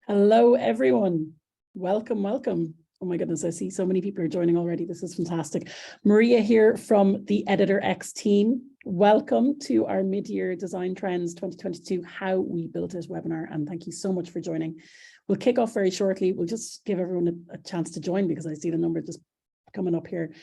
Hello, everyone. Welcome, welcome. Oh my goodness, I see so many people are joining already. This is fantastic. Maria here from the EditorX team. Welcome to our mid-year Design Trends 2022 How We Built It webinar, and thank you so much for joining. We'll kick off very shortly. We'll just give everyone a chance to join because I see the number just coming up here.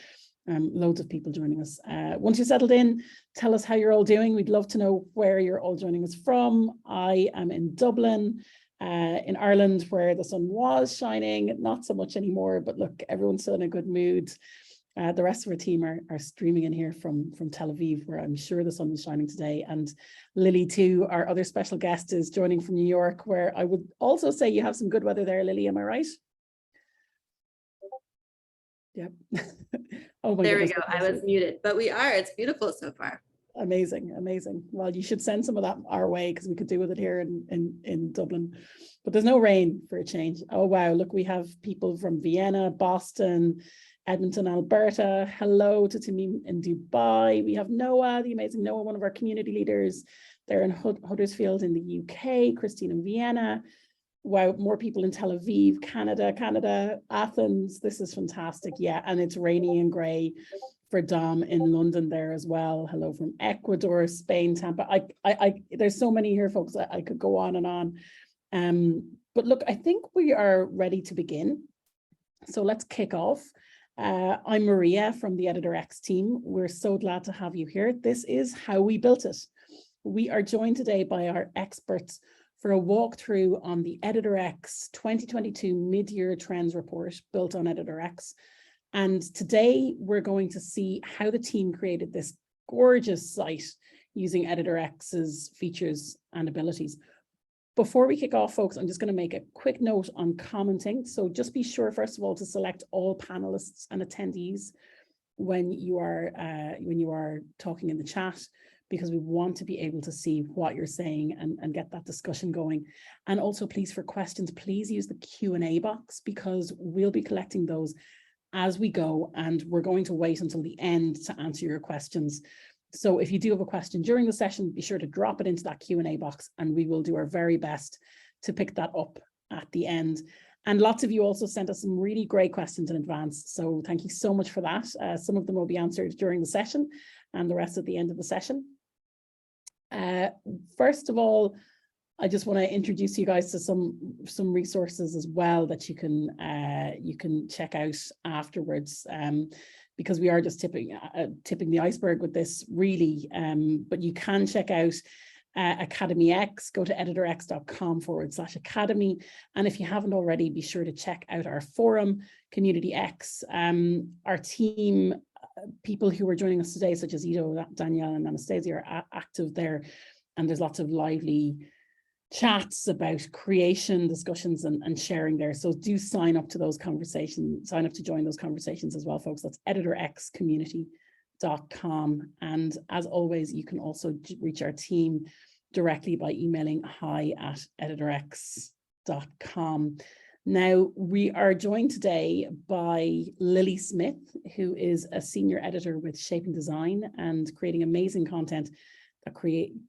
Loads of people joining us. Once you're settled in, tell us how you're all doing. We'd love to know where you're all joining us from. I am in Dublin, in Ireland, where the sun was shining, not so much anymore, but look, everyone's still in a good mood. The rest of our team are streaming in here from Tel Aviv, where I'm sure the sun is shining today. And Lily too, our other special guest, is joining from New York, where I would also say you have some good weather there, Lily, am I right? Yep. Oh my there goodness, we go. I was muted, but we are. It's beautiful so far. Amazing, amazing. Well, you should send some of that our way because we could do with it here in Dublin. But there's no rain for a change. Oh wow, look, we have people from Vienna, Boston, Edmonton, Alberta. Hello to Tamim in Dubai. We have Noah, the amazing Noah, one of our community leaders. They're in Huddersfield in the UK, Christine in Vienna. Wow, more people in Tel Aviv, Canada, Athens. This is fantastic. Yeah, and it's rainy and grey for Dom in London there as well. Hello from Ecuador, Spain, Tampa. There's so many here, folks. I could go on and on. But look, I think we are ready to begin. So let's kick off. I'm Maria from the EditorX team. We're so glad to have you here. This is How We Built It. We are joined today by our experts for a walkthrough on the EditorX 2022 Mid-Year Trends Report built on EditorX. And today we're going to see how the team created this gorgeous site using EditorX's features and abilities. Before we kick off, folks, I'm just going to make a quick note on commenting. So just be sure, first of all, to select all panelists and attendees when you are talking in the chat, because we want to be able to see what you're saying and get that discussion going. And also, please, for questions, please use the Q&A box, because we'll be collecting those as we go, and we're going to wait until the end to answer your questions. So if you do have a question during the session, be sure to drop it into that Q&A box, and we will do our very best to pick that up at the end. And lots of you also sent us some really great questions in advance, so thank you so much for that. Some of them will be answered during the session and the rest at the end of the session. First of all, I just want to introduce you guys to some resources as well that you can check out afterwards, because we are just tipping the iceberg with this, really. But you can check out Academy X. Go to editorx.com/academy, and if you haven't already, be sure to check out our forum, Community X. Our team, people who are joining us today, such as Ido, Danielle, and Anastasia, are active there, and there's lots of lively chats about creation, discussions, and sharing there. So do sign up to those conversations, sign up to join those conversations as well, folks. That's editorxcommunity.com. And as always, you can also reach our team directly by emailing hi@editorx.com. Now, we are joined today by Lily Smith, who is a senior editor with Shaping Design and creating amazing content that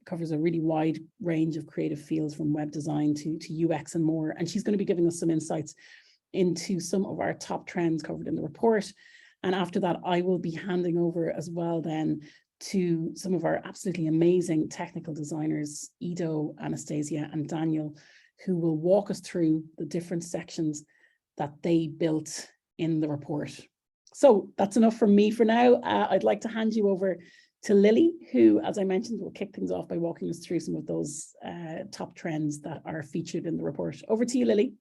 covers a really wide range of creative fields, from web design to UX and more. And she's going to be giving us some insights into some of our top trends covered in the report. And after that, I will be handing over as well then to some of our absolutely amazing technical designers, Ido, Anastasia, and Daniel, who will walk us through the different sections that they built in the report. So that's enough from me for now. I'd like to hand you over to Lily, who, as I mentioned, will kick things off by walking us through some of those top trends that are featured in the report. Over to you, Lily.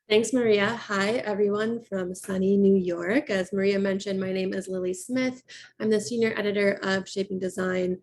Thanks, Maria. Hi, everyone from sunny New York. As Maria mentioned, my name is Lily Smith. I'm the senior editor of Shaping Design,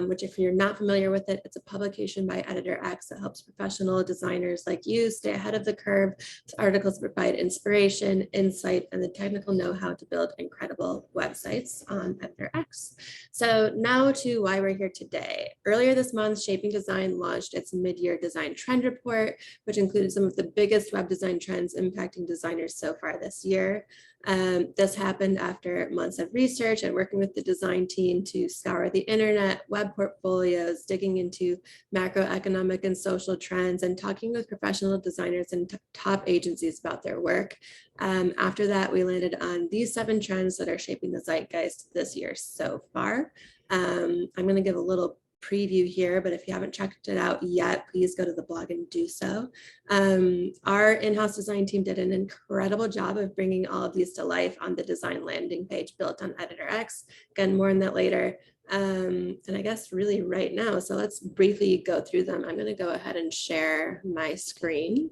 which, if you're not familiar with it, it's a publication by EditorX that helps professional designers like you stay ahead of the curve. It's articles that provide inspiration, insight, and the technical know-how to build incredible websites on EditorX. So now to why we're here today. Earlier this month, Shaping Design launched its mid-year design trend report, which included some of the biggest web design design trends impacting designers so far this year. This happened after months of research and working with the design team to scour the internet, web portfolios, digging into macroeconomic and social trends, and talking with professional designers and top agencies about their work. After that, we landed on these 7 trends that are shaping the zeitgeist this year so far. I'm going to give a little preview here, but if you haven't checked it out yet, please go to the blog and do so. Our in-house design team did an incredible job of bringing all of these to life on the design landing page built on EditorX. Again, more on that later. And I guess really right now, so let's briefly go through them. I'm going to go ahead and share my screen.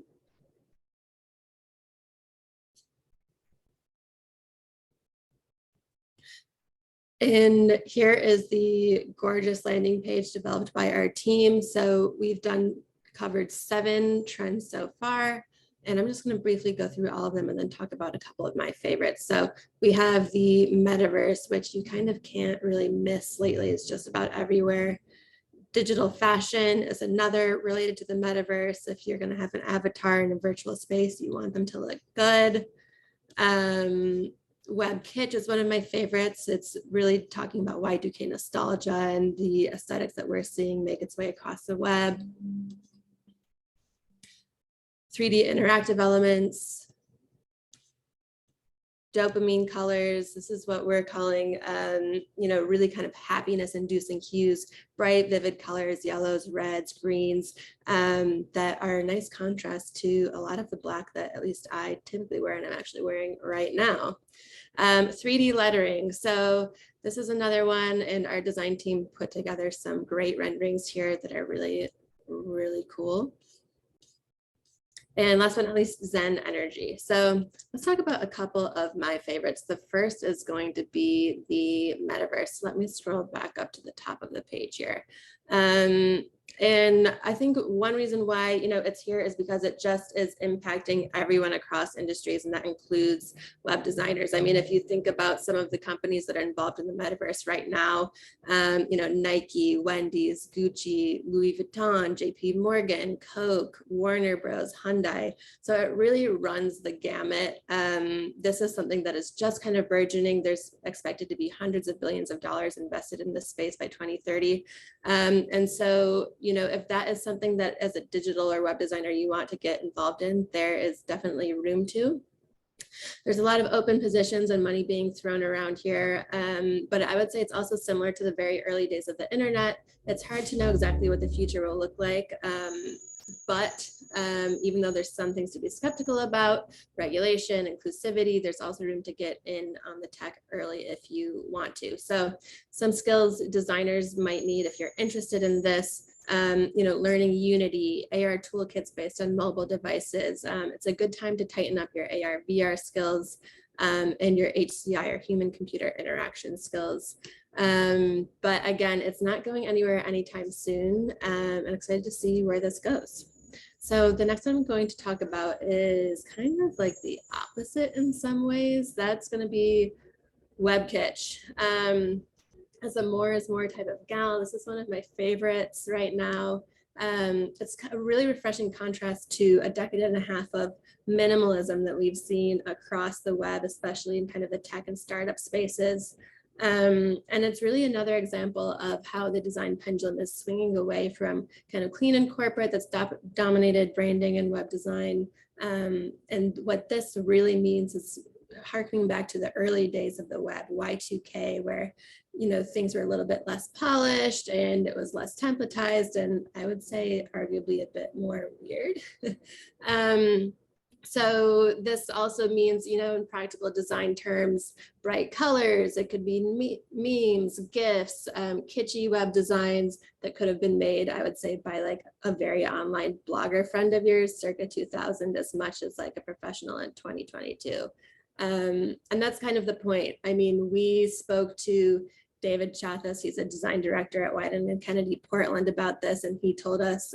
And here is the gorgeous landing page developed by our team. So we've covered 7 trends so far, and I'm just going to briefly go through all of them and then talk about a couple of my favorites. So we have the metaverse, which you kind of can't really miss lately. It's just about everywhere. Digital fashion is another related to the metaverse. If you're going to have an avatar in a virtual space, you want them to look good. Web Kitsch is one of my favorites. It's really talking about Y2K nostalgia and the aesthetics that we're seeing make its way across the web. 3D interactive elements, dopamine colors. This is what we're calling, really kind of happiness inducing hues, bright, vivid colors, yellows, reds, greens, that are a nice contrast to a lot of the black that at least I typically wear and I'm actually wearing right now. 3D lettering. So this is another one, and our design team put together some great renderings here that are really, really cool. And last but not least, Zen energy. So let's talk about a couple of my favorites. The first is going to be the metaverse. Let me scroll back up to the top of the page here. And I think one reason why, it's here is because it just is impacting everyone across industries, and that includes web designers. I mean, if you think about some of the companies that are involved in the metaverse right now, Nike, Wendy's, Gucci, Louis Vuitton, JP Morgan, Coke, Warner Bros, Hyundai. So it really runs the gamut. This is something that is just kind of burgeoning. There's expected to be hundreds of billions of dollars invested in this space by 2030. And so, if that is something that as a digital or web designer you want to get involved in, there is definitely room to. There's a lot of open positions and money being thrown around here, but I would say it's also similar to the very early days of the internet. It's hard to know exactly what the future will look like, but even though there's some things to be skeptical about, regulation, inclusivity, there's also room to get in on the tech early if you want to. So some skills designers might need if you're interested in this, learning Unity, AR toolkits based on mobile devices. It's a good time to tighten up your AR, VR skills, and your HCI or human computer interaction skills. But again, it's not going anywhere anytime soon. I'm excited to see where this goes. So the next one I'm going to talk about is kind of like the opposite in some ways. That's going to be Web Kitsch. As a more is more type of gal, this is one of my favorites right now. It's a really refreshing contrast to a decade and a half of minimalism that we've seen across the web, especially in kind of the tech and startup spaces. And it's really another example of how the design pendulum is swinging away from kind of clean and corporate that's dominated branding and web design. And what this really means is harkening back to the early days of the web, Y2K, where things were a little bit less polished and it was less templatized, and I would say arguably a bit more weird. So this also means, in practical design terms, bright colors. It could be memes, GIFs, kitschy web designs that could have been made, I would say, by like a very online blogger friend of yours circa 2000 as much as like a professional in 2022. And that's kind of the point. I mean, we spoke to David Chathas, he's a design director at Wieden & Kennedy Portland, about this, and he told us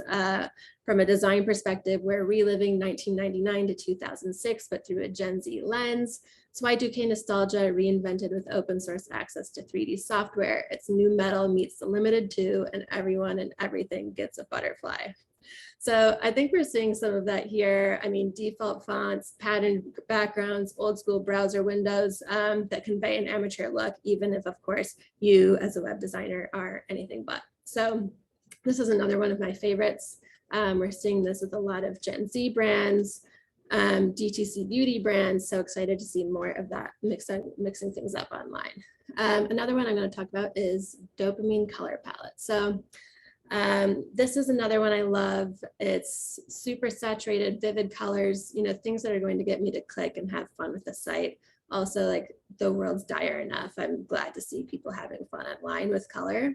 from a design perspective, we're reliving 1999 to 2006, but through a Gen Z lens. It's Y2K nostalgia reinvented with open source access to 3D software. It's new metal meets the limited two, and everyone and everything gets a butterfly. So I think we're seeing some of that here. I mean, default fonts, patterned backgrounds, old school browser windows that convey an amateur look, even if, of course, you as a web designer are anything but. So this is another one of my favorites. We're seeing this with a lot of Gen Z brands, DTC beauty brands. So excited to see more of that mixing things up online. Another one I'm going to talk about is dopamine color palette. So this is another one I love. It's super saturated, vivid colors, you know, things that are going to get me to click and have fun with the site. Also, like, the world's dire enough. I'm glad to see people having fun online with color.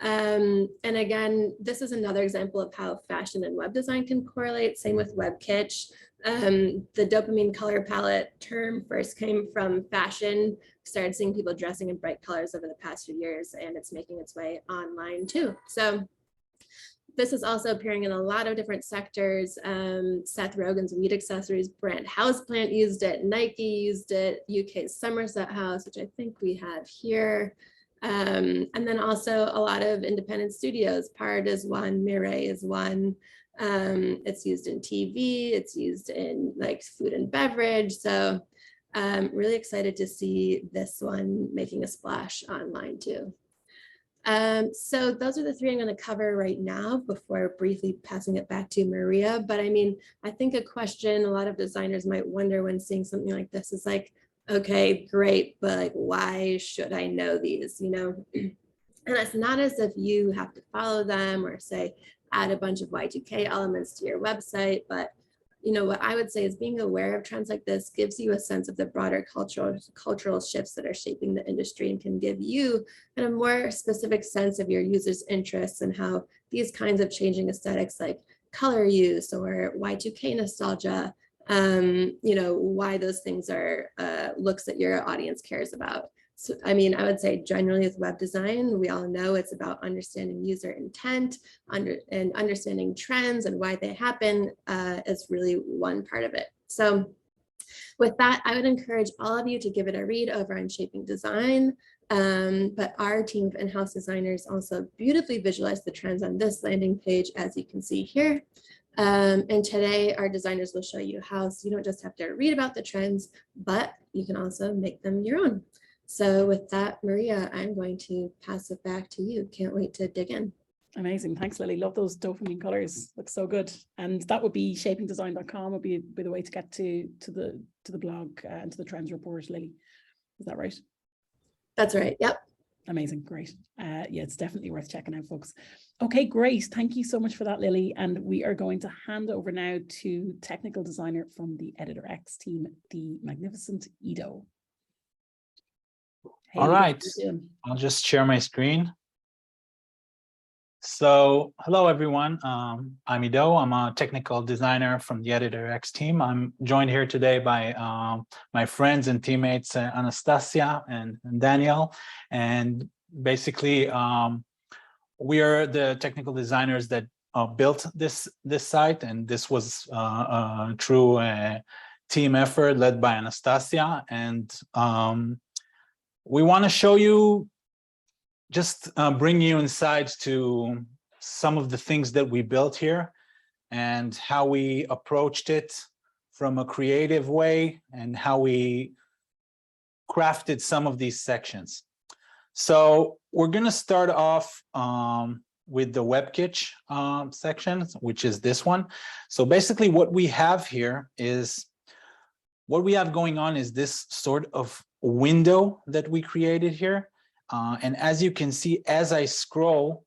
And again, this is another example of how fashion and web design can correlate. Same with web kitsch. The dopamine color palette term first came from fashion. Started seeing people dressing in bright colors over the past few years, and it's making its way online too. So this is also appearing in a lot of different sectors. Seth Rogen's weed accessories brand Houseplant used it. Nike used it. UK's Somerset House, which I think we have here. And then also a lot of independent studios. Pard is one, Mireille is one. It's used in TV. It's used in like food and beverage. So really excited to see this one making a splash online too. So those are the three I'm going to cover right now before briefly passing it back to Maria. But I mean, I think a question a lot of designers might wonder when seeing something like this is like, okay, great, but like, why should I know these, you know? And it's not as if you have to follow them or say, add a bunch of Y2K elements to your website, but you know, what I would say is being aware of trends like this gives you a sense of the broader cultural shifts that are shaping the industry and can give you kind of more specific sense of your users' interests and how these kinds of changing aesthetics like color use or Y2K nostalgia, you know, why those things are looks that your audience cares about. So, I mean, I would say generally with web design, we all know it's about understanding user intent and understanding trends and why they happen is really one part of it. So with that, I would encourage all of you to give it a read over on Shaping Design. But our team of in-house designers also beautifully visualize the trends on this landing page, as you can see here. And today our designers will show you how so you don't just have to read about the trends, but you can also make them your own. So with that, Maria, I'm going to pass it back to you. Can't wait to dig in. Amazing. Thanks, Lily. Love those dopamine colors. Looks so good. And that would be shapingdesign.com would be the way to get to the blog and to the trends report, Lily. Is that right? That's right. Yep. Amazing. Great. Yeah, it's definitely worth checking out, folks. Okay, great. Thank you so much for that, Lily. And we are going to hand over now to technical designer from the Editor X team, the magnificent Ido. Hey, all right, I'll just share my screen. So hello, everyone. I'm Ido. I'm a technical designer from the Editor X team. I'm joined here today by my friends and teammates, Anastasia and Daniel. And basically, we are the technical designers that built this site. And this was a true team effort led by Anastasia. And we want to show you, just bring you insights to some of the things that we built here and how we approached it from a creative way and how we crafted some of these sections. So we're going to start off with the web kitsch section, which is this one. So basically what we have here is, what we have going on is this sort of window that we created here. And as you can see, as I scroll,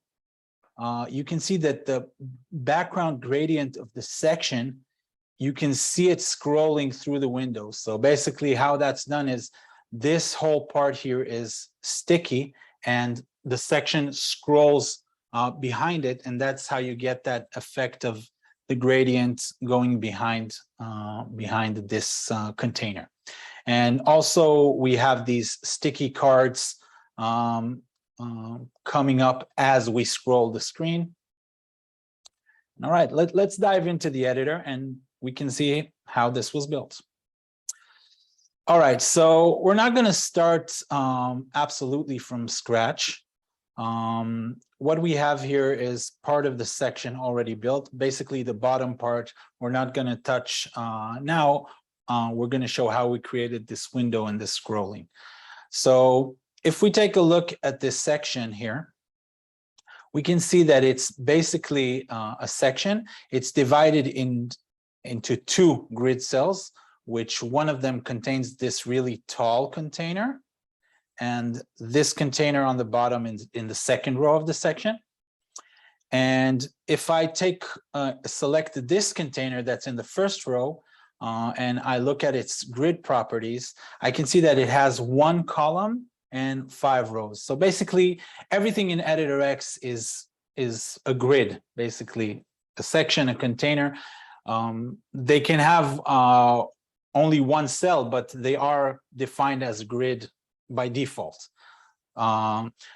you can see that the background gradient of the section, you can see it scrolling through the window. So basically how that's done is this whole part here is sticky and the section scrolls behind it. And that's how you get that effect of the gradient going behind this container. And also we have these sticky cards coming up as we scroll the screen. All right, let's dive into the editor and we can see how this was built. All right, so we're not going to start absolutely from scratch. what we have here is part of the section already built. Basically, the bottom part, we're not going to touch now. We're going to show how we created this window and this scrolling. So if we take a look at this section here, we can see that it's basically a section. It's divided into two grid cells, which one of them contains this really tall container, and this container on the bottom in the second row of the section. And if I select this container that's in the first row, and I look at its grid properties, I can see that it has 1 column and 5 rows. So basically, everything in Editor X is a grid, basically a section, a container. They can have only one cell, but they are defined as a grid by default.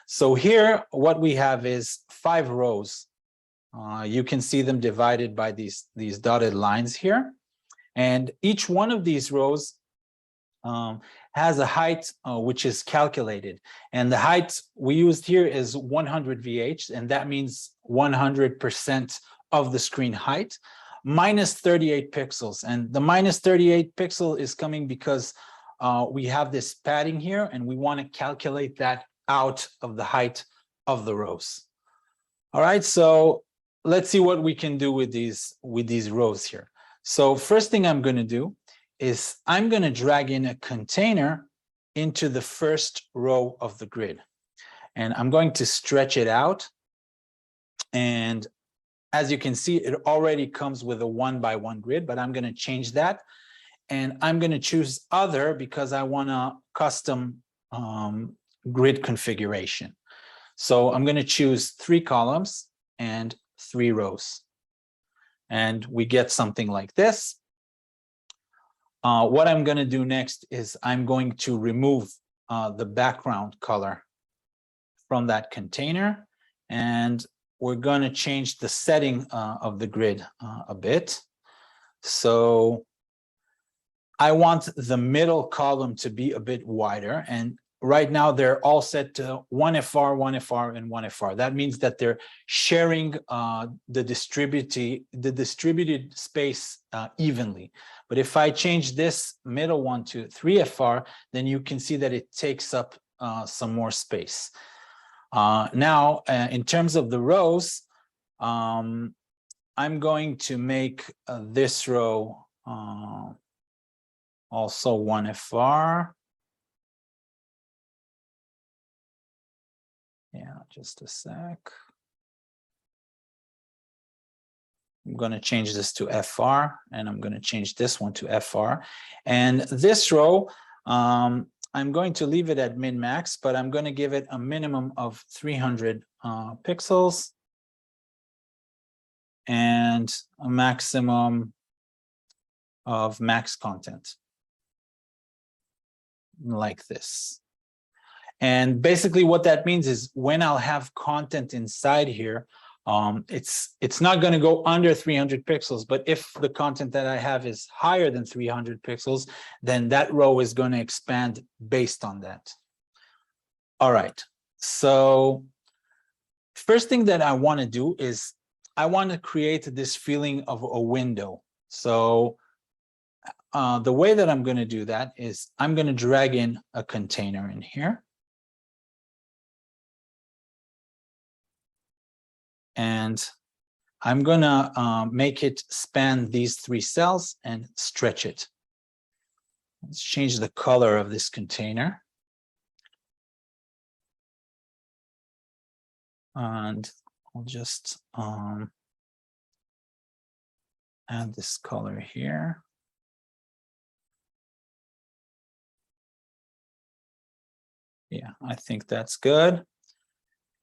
So here, what we have is 5 rows. You can see them divided by these dotted lines here. And each one of these rows has a height which is calculated. And the height we used here is 100 VH, and that means 100% of the screen height, minus 38 pixels. And the minus 38 pixel is coming because we have this padding here, and we want to calculate that out of the height of the rows. All right, so let's see what we can do with these rows here. So first thing I'm going to do is I'm going to drag in a container into the first row of the grid. And I'm going to stretch it out. And as you can see, it already comes with a 1x1 grid, but I'm going to change that. And I'm going to choose other because I want a custom grid configuration. So I'm going to choose 3 columns and 3 rows. And we get something like this. What I'm going to do next is I'm going to remove the background color from that container. And we're going to change the setting of the grid a bit. So I want the middle column to be a bit wider. And right now they're all set to 1FR, 1FR, and 1FR. That means that they're sharing the distributed space evenly. But if I change this middle one to 3FR, then you can see that it takes up some more space. Now, in terms of the rows, I'm going to make this row also 1FR. Yeah, just a sec. I'm going to change this to FR, and I'm going to change this one to FR. And this row, I'm going to leave it at min-max, but I'm going to give it a minimum of 300 pixels and a maximum of max content, like this. And basically what that means is when I'll have content inside here, it's not going to go under 300 pixels, but if the content that I have is higher than 300 pixels, then that row is going to expand based on that. All right, so first thing that I want to do is I want to create this feeling of a window. So the way that I'm going to do that is I'm going to drag in a container in here. And I'm going to make it span these 3 cells and stretch it. Let's change the color of this container. And I'll just add this color here. Yeah, I think that's good.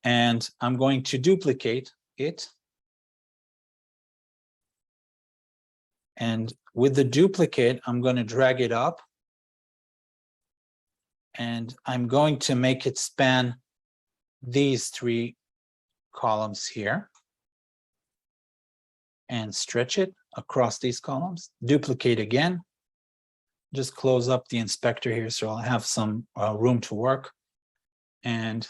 And I'm going to duplicate it. And with the duplicate, I'm going to drag it up. And I'm going to make it span these 3 columns here. And stretch it across these columns. Duplicate again. Just close up the inspector here so I'll have some room to work. And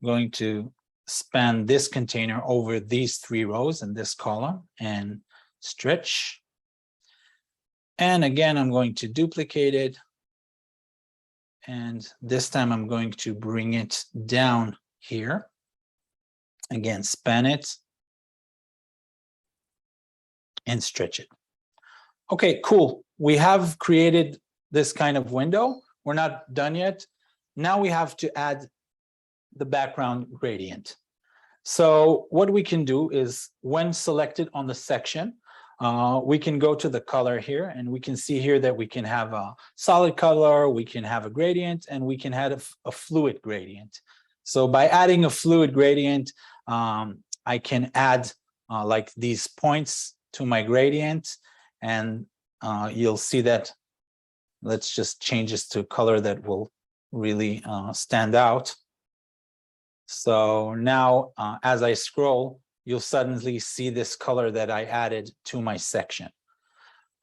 going to span this container over these 3 rows in this column and stretch. And again, I'm going to duplicate it. And this time I'm going to bring it down here. Again, span it and stretch it. Okay, cool. We have created this kind of window. We're not done yet. Now we have to add the background gradient. So what we can do is, when selected on the section, we can go to the color here, and we can see here that we can have a solid color, we can have a gradient, and we can have a fluid gradient. So by adding a fluid gradient, I can add like these points to my gradient, and you'll see that. Let's just change this to a color that will really stand out. So now as I scroll, you'll suddenly see this color that I added to my section.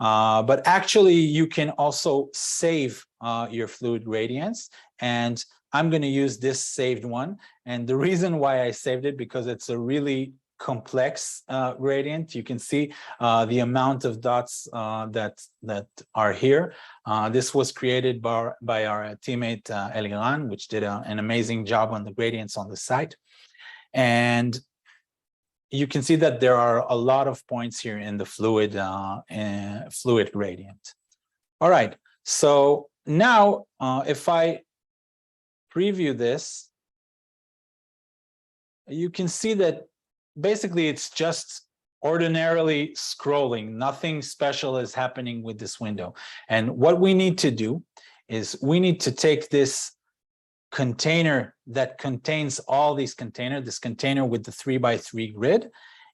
But actually, you can also save your fluid gradients, and I'm going to use this saved one. And the reason why I saved it, because it's a really complex gradient. You can see the amount of dots that are here. This was created by our teammate Eliran, which did an amazing job on the gradients on the site. And you can see that there are a lot of points here in the fluid gradient. All right, so now if I preview this, you can see that basically it's just ordinarily scrolling. Nothing special is happening with this window. And what we need to do is we need to take this container that contains all these containers, this container with the 3x3 grid,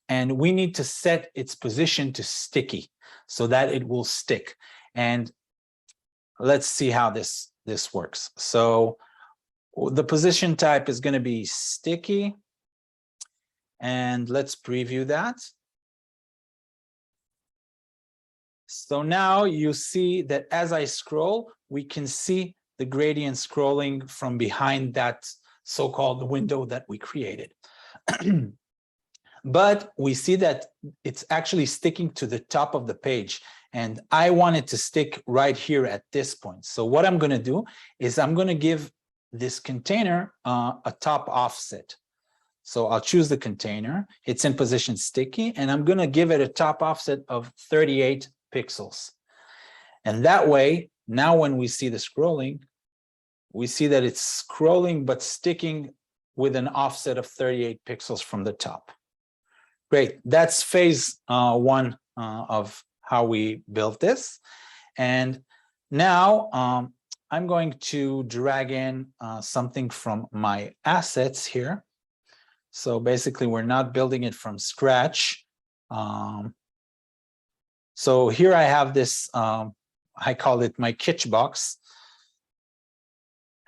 and we need to set its position to sticky so that it will stick. And let's see how this works. So the position type is going to be sticky. And let's preview that. So now you see that as I scroll, we can see the gradient scrolling from behind that so-called window that we created. But we see that it's actually sticking to the top of the page. And I want it to stick right here at this point. So what I'm going to do is I'm going to give this container a top offset. So I'll choose the container. It's in position sticky, and I'm going to give it a top offset of 38 pixels. And that way, now when we see the scrolling, we see that it's scrolling but sticking with an offset of 38 pixels from the top. Great. That's phase 1 of how we built this. And now I'm going to drag in something from my assets here. So basically, we're not building it from scratch. So here I have this, I call it my kitsch box.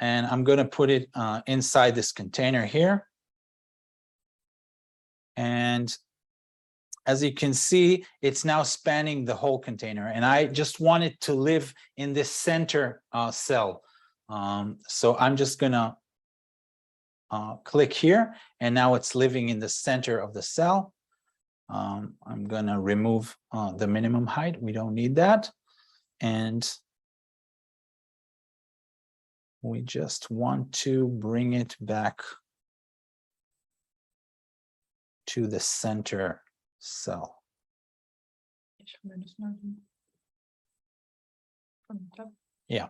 And I'm going to put it inside this container here. And as you can see, it's now spanning the whole container. And I just want it to live in this center cell. So I'm just going to click here, and now it's living in the center of the cell. I'm going to remove the minimum height. We don't need that. And we just want to bring it back to the center cell. Yeah.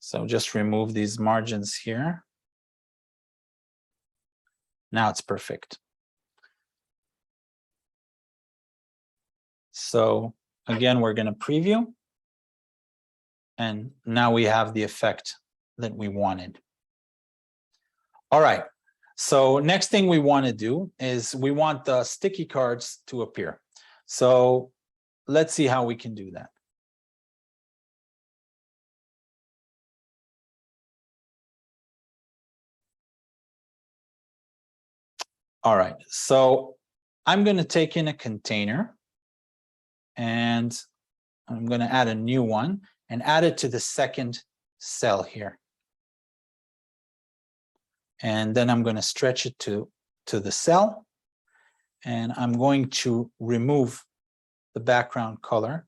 So just remove these margins here. Now it's perfect. So again, we're going to preview. And now we have the effect that we wanted. All right. So next thing we want to do is we want the sticky cards to appear. So let's see how we can do that. All right, so I'm going to take in a container, and I'm going to add a new one and add it to the second cell here. And then I'm going to stretch it to the cell. And I'm going to remove the background color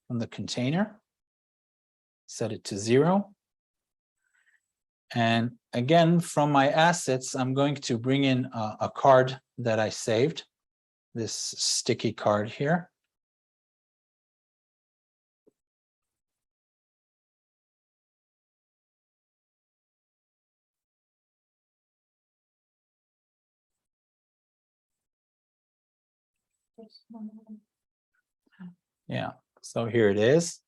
from the container, set it to 0. And again, from my assets, I'm going to bring in a card that I saved, this sticky card here. Yeah, so here it is.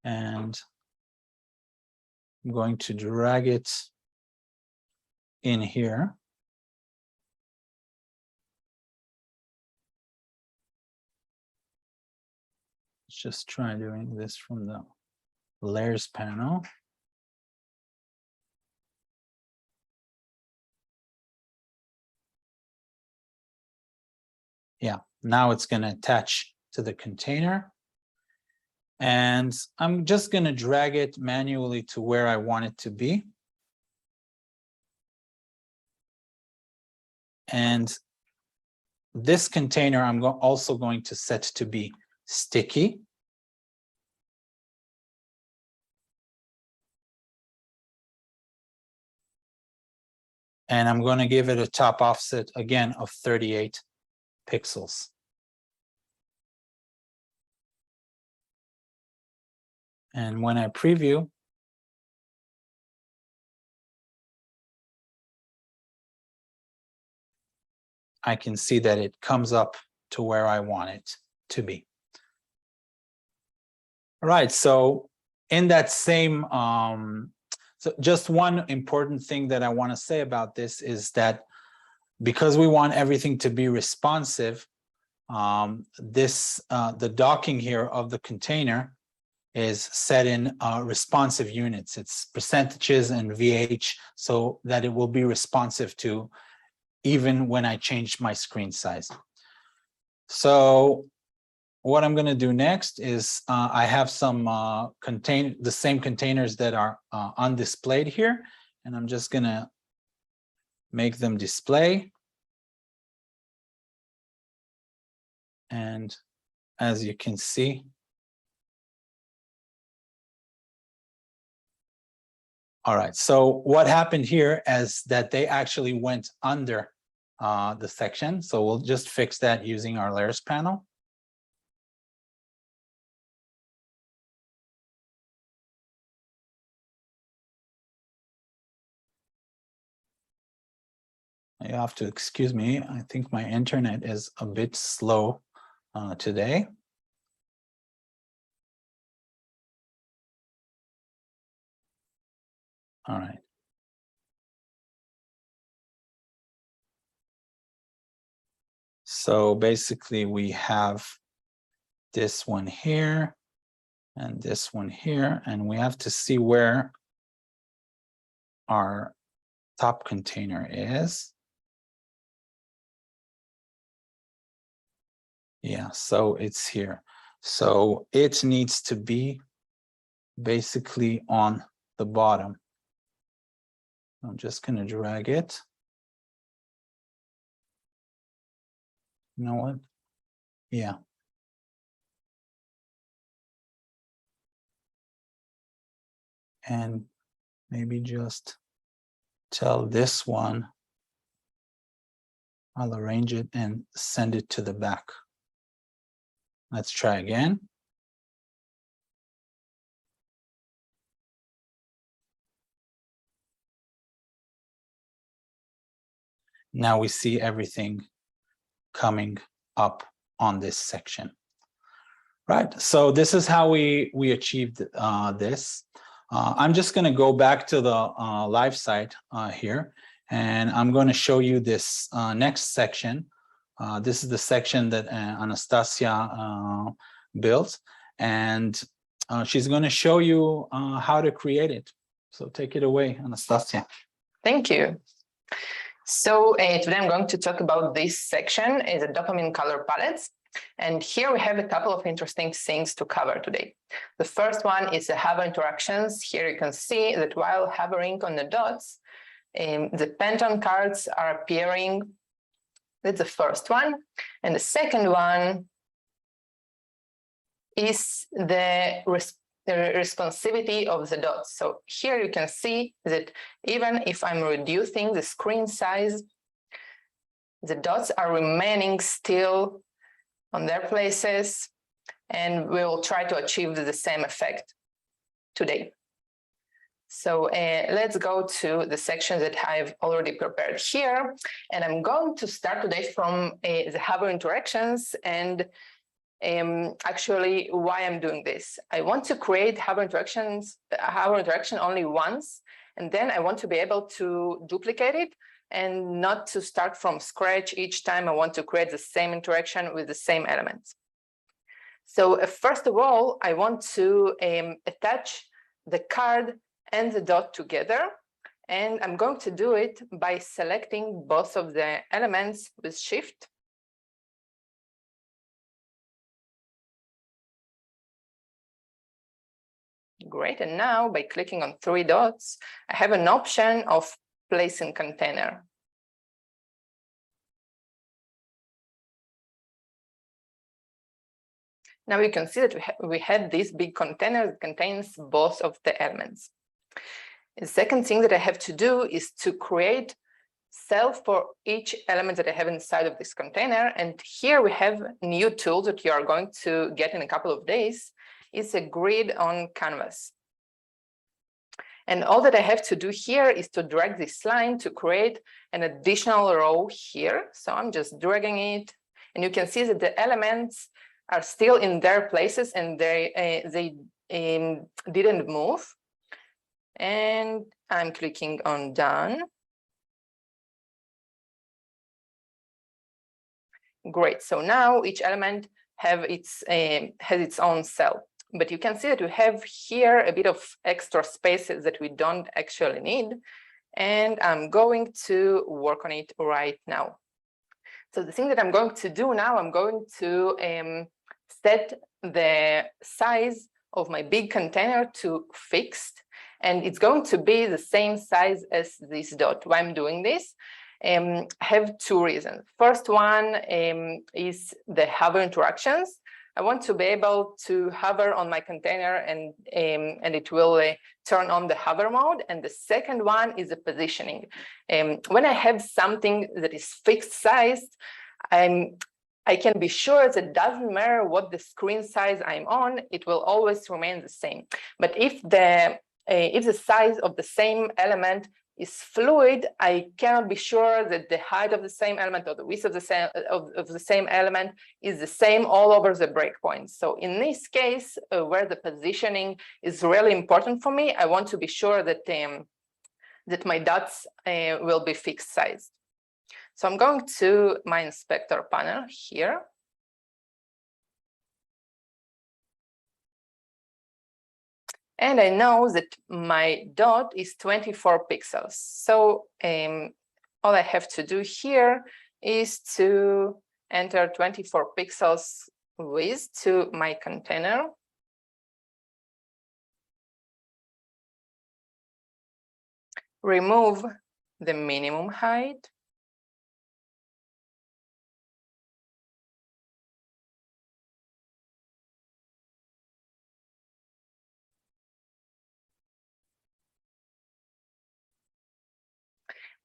And I'm going to drag it in here. Let's just try doing this from the layers panel. Yeah, now it's going to attach to the container. And I'm just going to drag it manually to where I want it to be. And this container, I'm also going to set to be sticky. And I'm going to give it a top offset again of 38 pixels. And when I preview, I can see that it comes up to where I want it to be. All right, so in that same, so just one important thing that I want to say about this is that because we want everything to be responsive, the docking here of the container is set in responsive units. It's percentages and VH so that it will be responsive to even when I change my screen size. So what I'm going to do next is I have some the same containers that are undisplayed here, and I'm just going to make them display. And as you can see, all right, so what happened here is that they actually went under the section. So we'll just fix that using our layers panel. You have to excuse me. I think my internet is a bit slow today. All right. So basically we have this one here and this one here, and we have to see where our top container is. Yeah, so it's here. So it needs to be basically on the bottom. I'm just going to drag it. You know what? Yeah. And maybe just tell this one, I'll arrange it and send it to the back. Let's try again. Now we see everything coming up on this section. Right, so this is how we achieved this. I'm just going to go back to the live site here, and I'm going to show you this next section. This is the section that Anastasia built, and she's going to show you how to create it. So take it away, Anastasia. Thank you. So today I'm going to talk about this section, is a dopamine color palettes. And here we have a couple of interesting things to cover today. The first one is the hover interactions. Here you can see that while hovering on the dots, the Pantone cards are appearing. That's the first one. And the second one is the responsivity of the dots. So here you can see that even if I'm reducing the screen size, the dots are remaining still on their places, and we will try to achieve the same effect today. So let's go to the section that I've already prepared here, and I'm going to start today from the hover interactions and actually why I'm doing this. I want to create hover interaction only once, and then I want to be able to duplicate it and not to start from scratch each time I want to create the same interaction with the same elements. So first of all, I want to attach the card and the dot together, and I'm going to do it by selecting both of the elements with Shift. Great, and now by clicking on 3 dots, I have an option of placing container. Now you can see that we have this big container that contains both of the elements. The second thing that I have to do is to create cell for each element that I have inside of this container. And here we have a new tool that you are going to get in a couple of days. It's a grid on canvas. And all that I have to do here is to drag this line to create an additional row here. So I'm just dragging it, and you can see that the elements are still in their places and they didn't move. And I'm clicking on done. Great. So now each element has its own cell. But you can see that we have here a bit of extra spaces that we don't actually need. And I'm going to work on it right now. So the thing that I'm going to do now, I'm going to set the size of my big container to fixed. And it's going to be the same size as this dot. Why I'm doing this? I have 2 reasons. First one is the hover interactions. I want to be able to hover on my container and it will turn on the hover mode. And the second one is the positioning. When I have something that is fixed sized, I can be sure that it doesn't matter what the screen size I'm on, it will always remain the same. But if the size of the same element is fluid, I cannot be sure that the height of the same element or the width of the same element is the same all over the breakpoints. So in this case, where the positioning is really important for me, I want to be sure that that my dots will be fixed sized. So I'm going to my inspector panel here. And I know that my dot is 24 pixels. So all I have to do here is to enter 24 pixels width to my container. Remove the minimum height.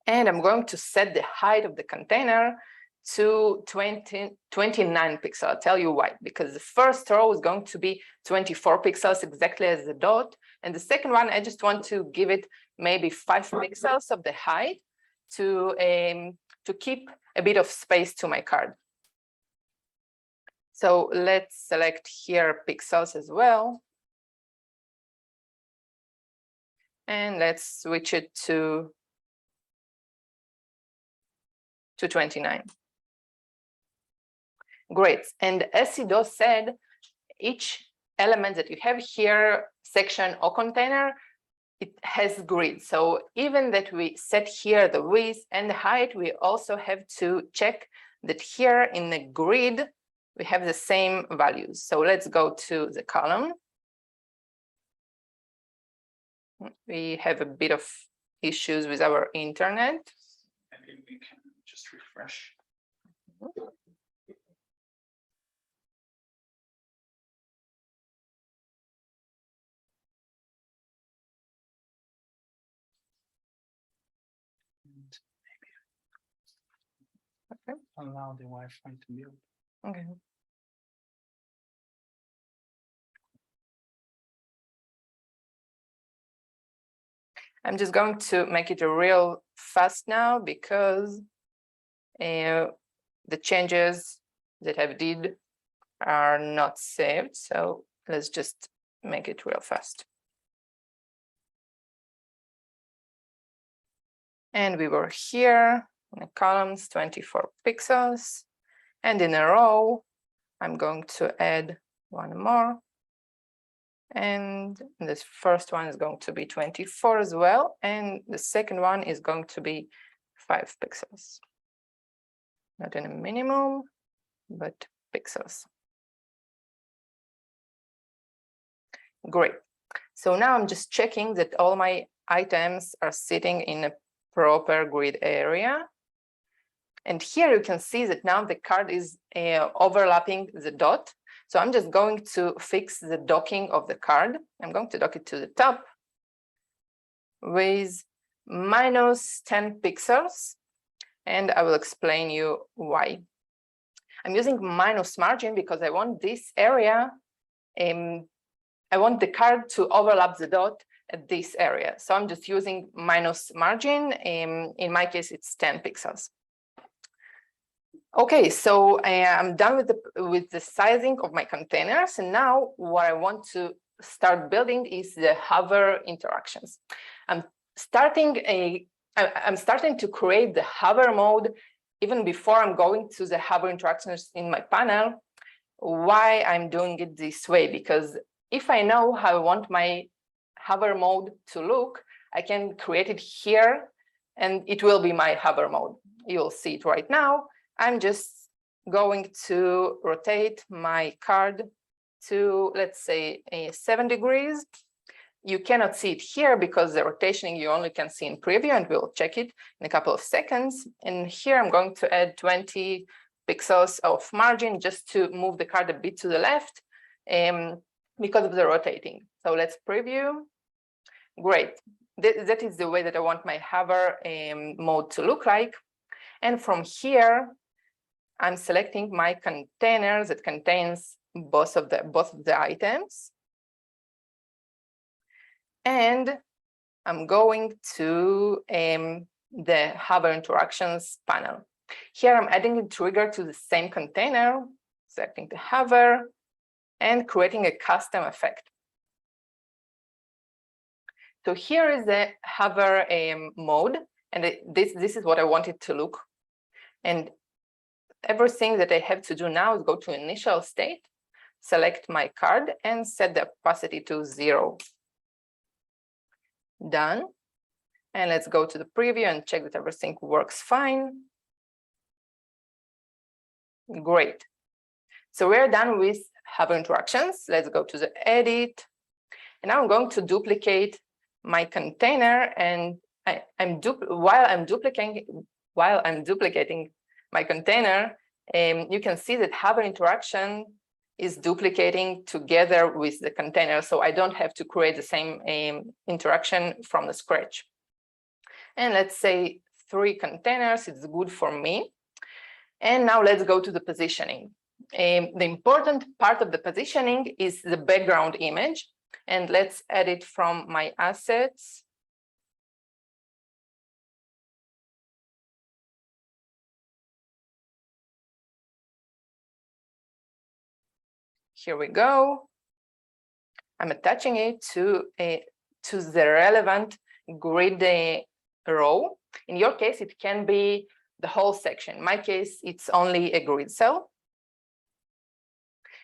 And I'm going to set the height of the container to 29 pixels. I'll tell you why. Because the first row is going to be 24 pixels, exactly as the dot. And the second one, I just want to give it maybe 5 pixels of the height to keep a bit of space to my card. So let's select here pixels as well. And let's switch it to 29. Great. And as Sido said, each element that you have here, section or container, it has grid. So even that we set here the width and the height, we also have to check that here in the grid, we have the same values. So let's go to the column. We have a bit of issues with our internet. Maybe we can just refresh. And maybe allow the Wi-Fi to be open. Okay. I'm just going to make it real fast now because the changes that I did are not saved. So let's just make it real fast. And we were here in the columns, 24 pixels. And in a row, I'm going to add one more. And this first one is going to be 24 as well. And the second one is going to be 5 pixels. Not in a minimum, but pixels. Great. So now I'm just checking that all my items are sitting in a proper grid area. And here you can see that now the card is overlapping the dot. So I'm just going to fix the docking of the card. I'm going to dock it to the top with -10 pixels. And I will explain you why. I'm using minus margin because I want this area, I want the card to overlap the dot at this area. So I'm just using minus margin. In my case, it's 10 pixels. Okay, so I'm done with the sizing of my containers. And now what I want to start building is the hover interactions. I'm starting to create the hover mode even before I'm going to the hover interactions in my panel. Why I'm doing it this way? Because if I know how I want my hover mode to look, I can create it here and it will be my hover mode. You'll see it right now. I'm just going to rotate my card to, let's say, 7 degrees. You cannot see it here because the rotation you only can see in preview, and we'll check it in a couple of seconds. And here I'm going to add 20 pixels of margin just to move the card a bit to the left because of the rotating. So let's preview. Great. That is the way that I want my hover mode to look like. And from here, I'm selecting my container that contains both of the items. And I'm going to the hover interactions panel. Here I'm adding a trigger to the same container, selecting the hover, and creating a custom effect. So here is the hover mode, and this is what I want it to look. And everything that I have to do now is go to initial state, select my card, and set the opacity to 0. Done. And let's go to the preview and check that everything works fine. Great. So we're done with hover interactions. Let's go to the edit. And now I'm going to duplicate my container, and while I'm duplicating my container, you can see that hover interaction is duplicating together with the container, so I don't have to create the same interaction from the scratch. And let's say 3 containers, it's good for me. And now let's go to the positioning. The important part of the positioning is the background image, and let's add it from my assets. Here we go. I'm attaching it to the relevant grid row. In your case, it can be the whole section. In my case, it's only a grid cell.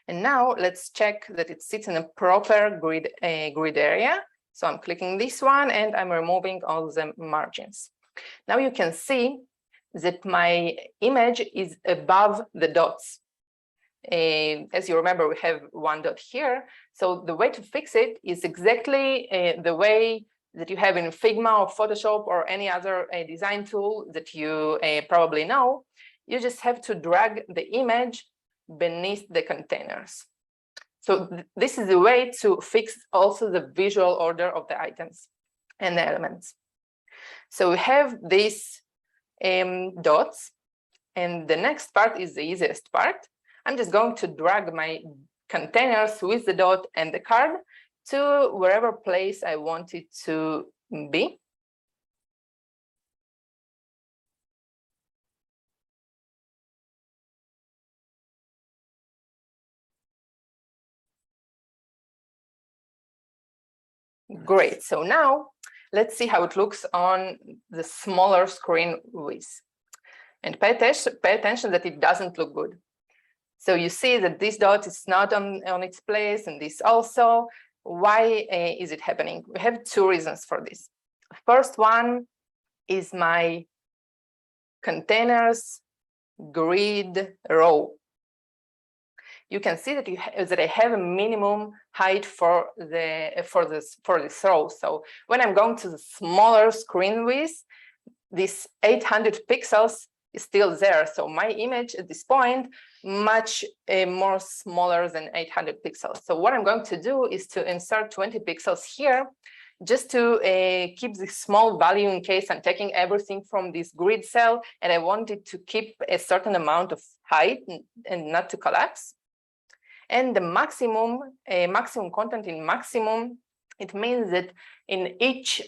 And now let's check that it sits in a proper grid area. So I'm clicking this one and I'm removing all the margins. Now you can see that my image is above the dots. As you remember, we have 1 dot here. So the way to fix it is exactly the way that you have in Figma or Photoshop or any other design tool that you probably know, you just have to drag the image beneath the containers. So this is a way to fix also the visual order of the items and the elements. So we have these dots, and the next part is the easiest part. I'm just going to drag my containers with the dot and the card to wherever place I want it to be. Great, so now let's see how it looks on the smaller screen with. And pay attention that it doesn't look good. So you see that this dot is not on its place, and this also. Why is it happening? We have two reasons for this. First one is my containers grid row. You can see that I have a minimum height for this row. So when I'm going to the smaller screen width, this 800 pixels is still there. So my image at this point much more smaller than 800 pixels. So what I'm going to do is to insert 20 pixels here, just to keep the small value in case I'm taking everything from this grid cell and I want it to keep a certain amount of height and not to collapse. And the maximum content in maximum, it means that in each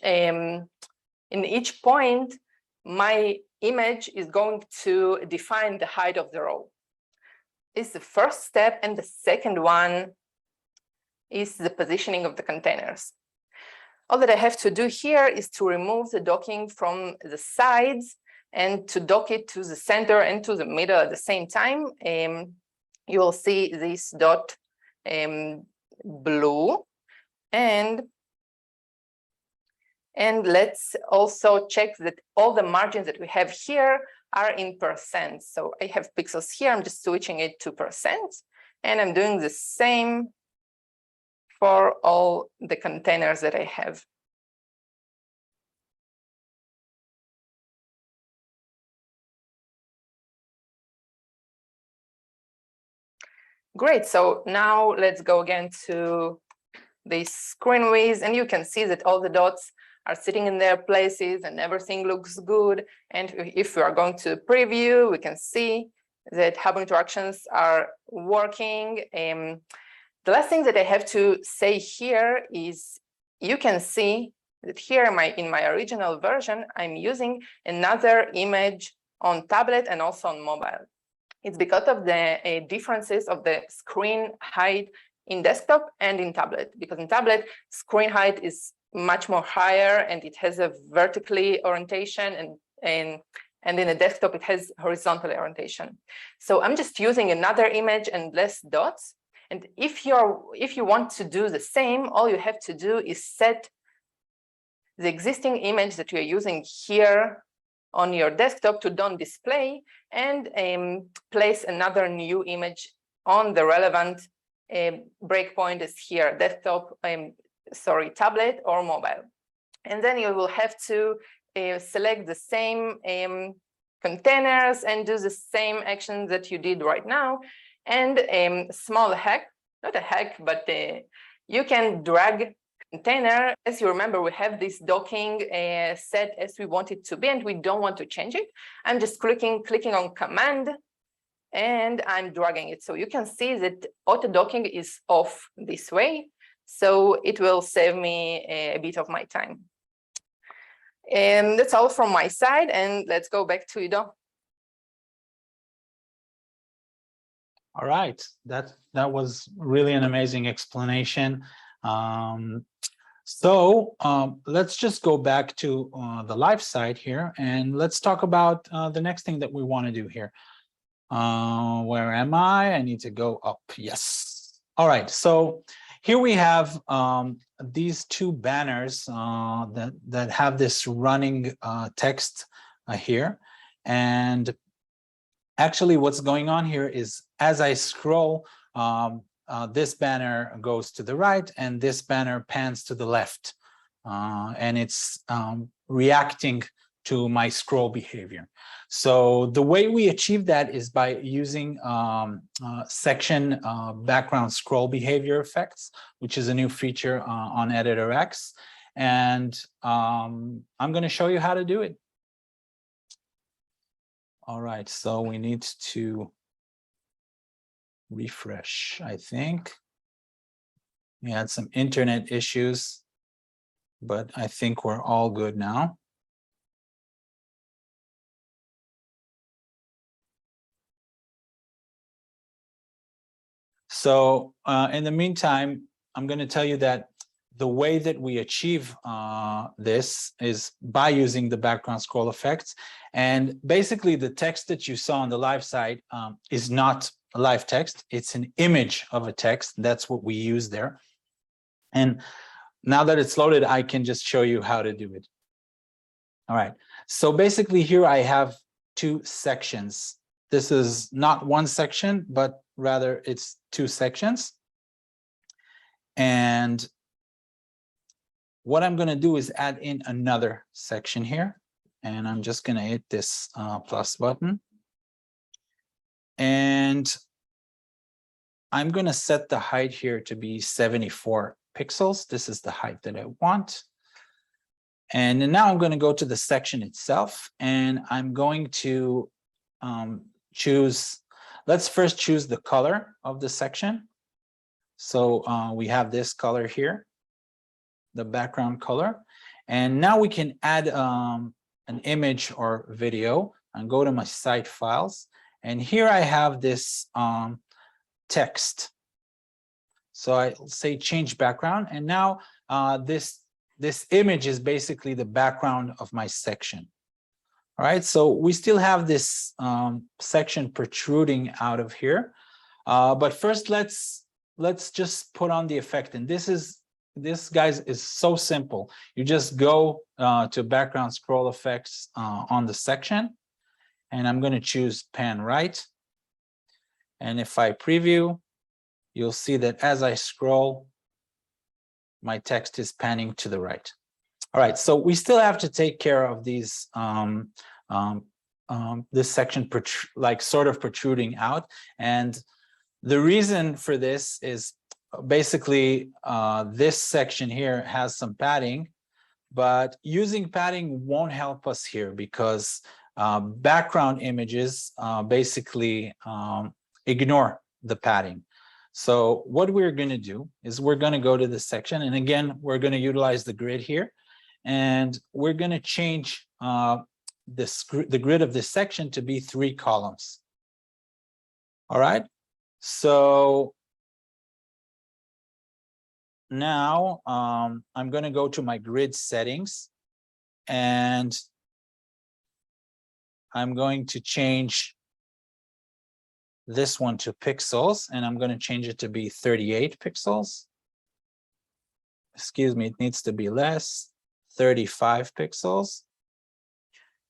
point, my image is going to define the height of the row. It's the first step, and the second one is the positioning of the containers. All that I have to do here is to remove the docking from the sides and to dock it to the center and to the middle at the same time. You will see this dot blue, and let's also check that all the margins that we have here are in percent. So I have pixels here, I'm just switching it to percent, and I'm doing the same for all the containers that I have. Great, so now let's go again to the screen width, and you can see that all the dots are sitting in their places and everything looks good. And if we are going to preview, we can see that Hub interactions are working. The last thing that I have to say here is you can see that here in my original version, I'm using another image on tablet and also on mobile. It's because of the differences of the screen height in desktop and in tablet, because in tablet, screen height is much more higher and it has a vertically orientation, and in a desktop, it has horizontal orientation. So I'm just using another image and less dots. And if you want to do the same, all you have to do is set the existing image that you're using here on your desktop to don't display, and place another new image on the relevant breakpoint is here, desktop, tablet or mobile. And then you will have to select the same containers and do the same action that you did right now. And small hack, not a hack, but you can drag container. As you remember, we have this docking set as we want it to be, and we don't want to change it. I'm just clicking on command, and I'm dragging it. So you can see that auto docking is off this way. So it will save me a bit of my time. And that's all from my side. And let's go back to Ido. All right, that was really an amazing explanation. Let's just go back to the live side here, and let's talk about the next thing that we want to do here. Where am I? I need to go up. Yes. All right. So here we have these two banners that have this running text here. And actually what's going on here is as I scroll, this banner goes to the right and this banner pans to the left. and it's reacting to my scroll behavior. So the way we achieve that is by using section background scroll behavior effects, which is a new feature on Editor X. And I'm going to show you how to do it. All right, so we need to refresh, I think. We had some internet issues, but I think we're all good now. So in the meantime, I'm going to tell you that the way that we achieve this is by using the background scroll effects. And basically the text that you saw on the live site is not a live text. It's an image of a text. That's what we use there. And now that it's loaded, I can just show you how to do it. All right. So basically here I have two sections. This is not one section, but rather it's two sections. And what I'm going to do is add in another section here. And I'm just going to hit this plus button. And I'm going to set the height here to be 74 pixels. This is the height that I want. And then now I'm going to go to the section itself, and I'm going to choose, let's first choose the color of the section. So we have this color here, the background color. And now we can add an image or video and go to my site files. And here I have this text. So I'll say change background. And now this image is basically the background of my section. All right, so we still have this section protruding out of here. But first, let's just put on the effect. And this, guys, is so simple. You just go to background scroll effects on the section. And I'm going to choose pan right. And if I preview, you'll see that as I scroll, my text is panning to the right. All right, so we still have to take care of these, this section like sort of protruding out. And the reason for this is basically this section here has some padding, but using padding won't help us here because background images basically ignore the padding. So what we're going to do is we're going to go to this section. And again, we're going to utilize the grid here. And we're going to change the grid of this section to be 3 columns. All right. So now I'm going to go to my grid settings. And I'm going to change this one to pixels, and I'm going to change it to be 38 pixels. Excuse me, it needs to be less, 35 pixels.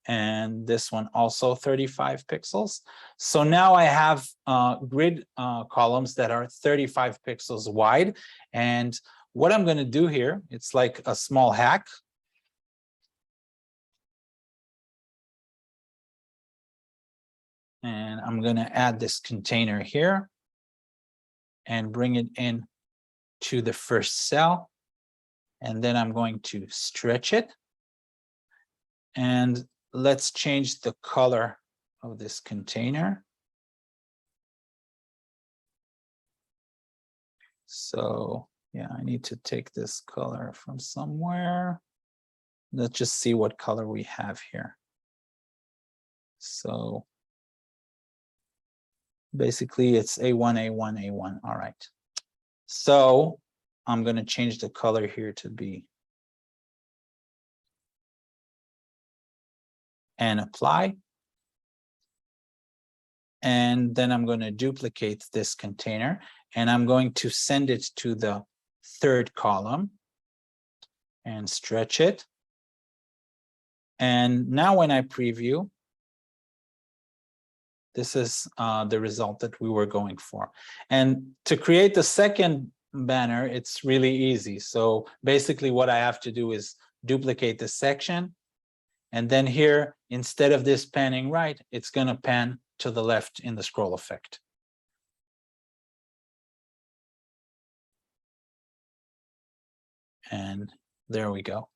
And this one also 35 pixels. So now I have grid columns that are 35 pixels wide. And what I'm going to do here, it's like a small hack. And I'm going to add this container here and bring it in to the first cell. And then I'm going to stretch it. And let's change the color of this container. So yeah, I need to take this color from somewhere. Let's just see what color we have here. So basically it's A1, A1, A1. All right. So I'm going to change the color here to be and apply. And then I'm going to duplicate this container and I'm going to send it to the 3rd column and stretch it. And now when I preview, this is the result that we were going for. And to create the second banner, it's really easy. So basically what I have to do is duplicate the section. And then here, instead of this panning right, it's going to pan to the left in the scroll effect. And there we go.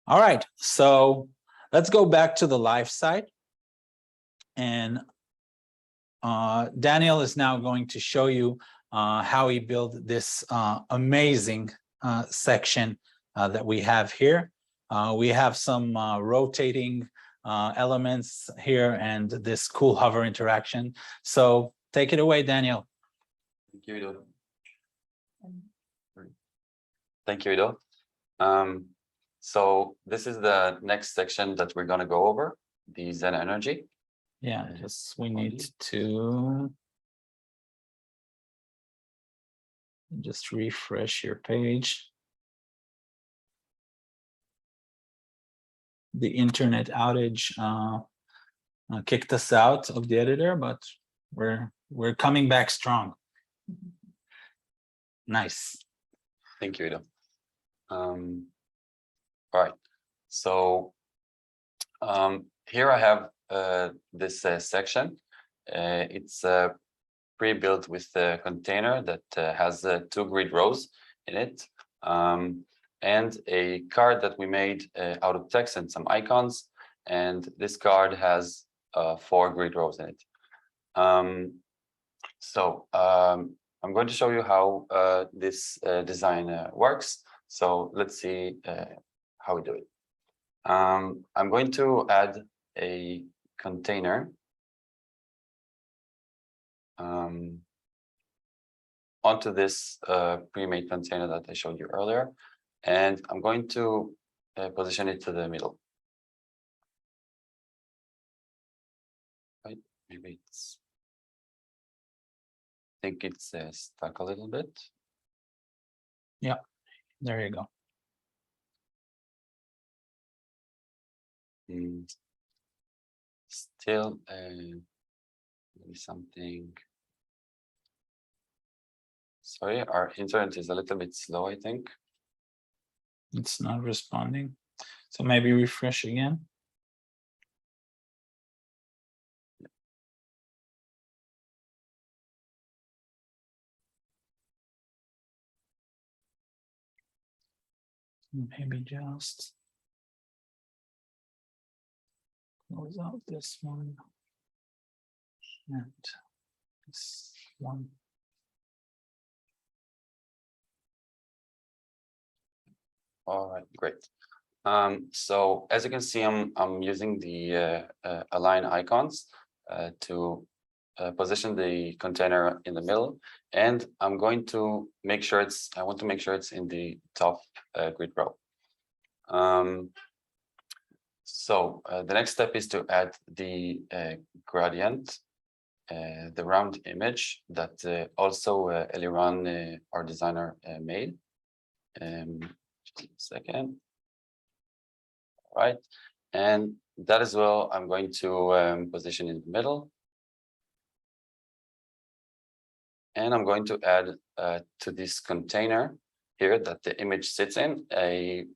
All right, so let's go back to the live site. And Daniel is now going to show you how he built this amazing section that we have here. We have some rotating elements here and this cool hover interaction. So take it away, Daniel. Thank you, Ido. Thank you, Ido. So this is the next section that we're going to go over, the Zen Energy. Yeah, just we need to just refresh your page. The internet outage kicked us out of the editor, but we're coming back strong. Nice. Thank you, Ido. All right, so here I have this section. It's pre-built with a container that has 2 grid rows in it, and a card that we made out of text and some icons. And this card has 4 grid rows in it. I'm going to show you how this design works. So let's see how we do it. I'm going to add a container onto this pre-made container that I showed you earlier, and I'm going to position it to the middle. Right, maybe it's, I think it's stuck a little bit. Yeah, there you go. Still, maybe something. Sorry, our internet is a little bit slow, I think. It's not responding. So maybe refresh again. Maybe just close out this one and this one. All right, great. So as you can see, I'm using the align icons to position the container in the middle, and I'm going to make sure I want to make sure it's in the top grid row. The next step is to add the gradient, the round image that also Eliran, our designer, made. Just a second. All right, and that as well, I'm going to position in the middle. And I'm going to add to this container here that the image sits in a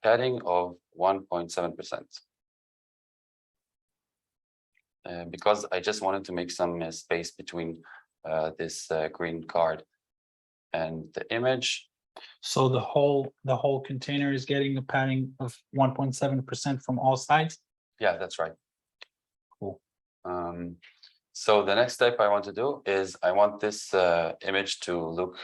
padding of 1.7%. Because I just wanted to make some space between this green card and the image. So the whole container is getting a padding of 1.7% from all sides. Yeah, that's right. Cool. So the next step I want to do is I want this image to look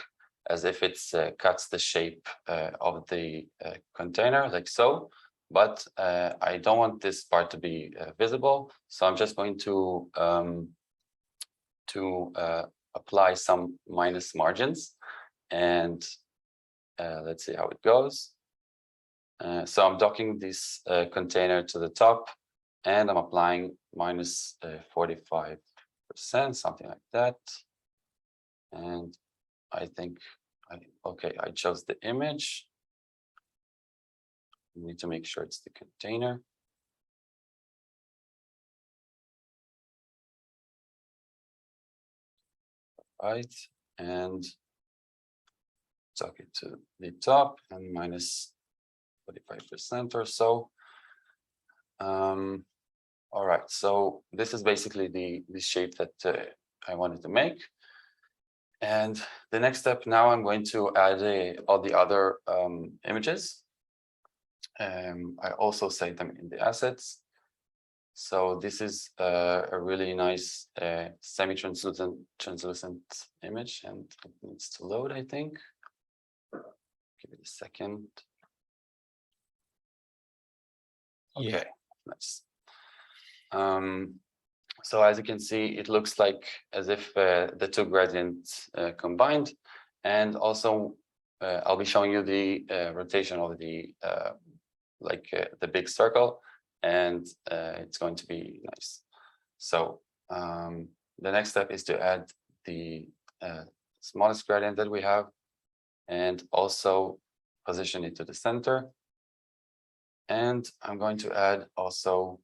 as if it's cuts the shape of the container like so, but I don't want this part to be visible. So I'm just going to apply some minus margins, and let's see how it goes. So I'm docking this container to the top, and I'm applying minus 45%, something like that. And I think, I chose the image. We need to make sure it's the container. right, and tuck it to the top and minus 45% or so. All right, so this is basically the shape that I wanted to make. And the next step now, I'm going to add all the other images. I also save them in the assets. So this is a really nice semi-translucent image, and it needs to load, I think. Give it a second. Yeah. Okay, nice. So as you can see, it looks like as if the two gradients combined, and also I'll be showing you the rotation of the the big circle, and it's going to be nice. So the next step is to add the smallest gradient that we have, and also position it to the center. And I'm going to add also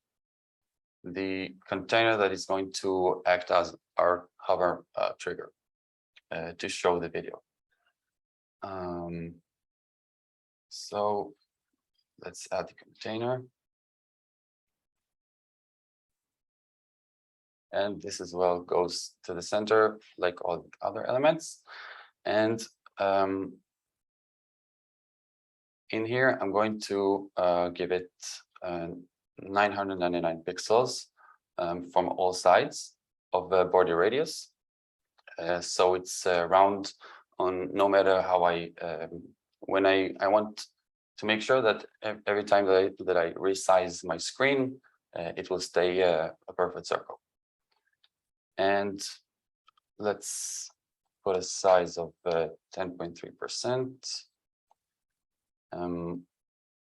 the container that is going to act as our hover trigger to show the video. So let's add the container. And this as well goes to the center like all the other elements. And in here, I'm going to give it 999 pixels from all sides of the border radius. So it's round on no matter how when I want to make sure that every time that I resize my screen, it will stay a perfect circle. And let's put a size of 10.3%.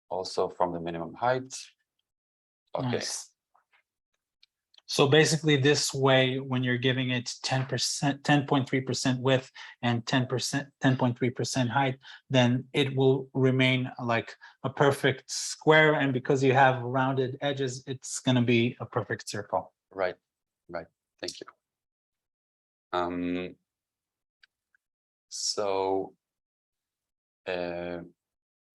Also from the minimum height. Okay. Nice. So basically this way, when you're giving it 10%, 10.3% width and 10.3% height, then it will remain like a perfect square. And because you have rounded edges, it's going to be a perfect circle. Right, right. Thank you. So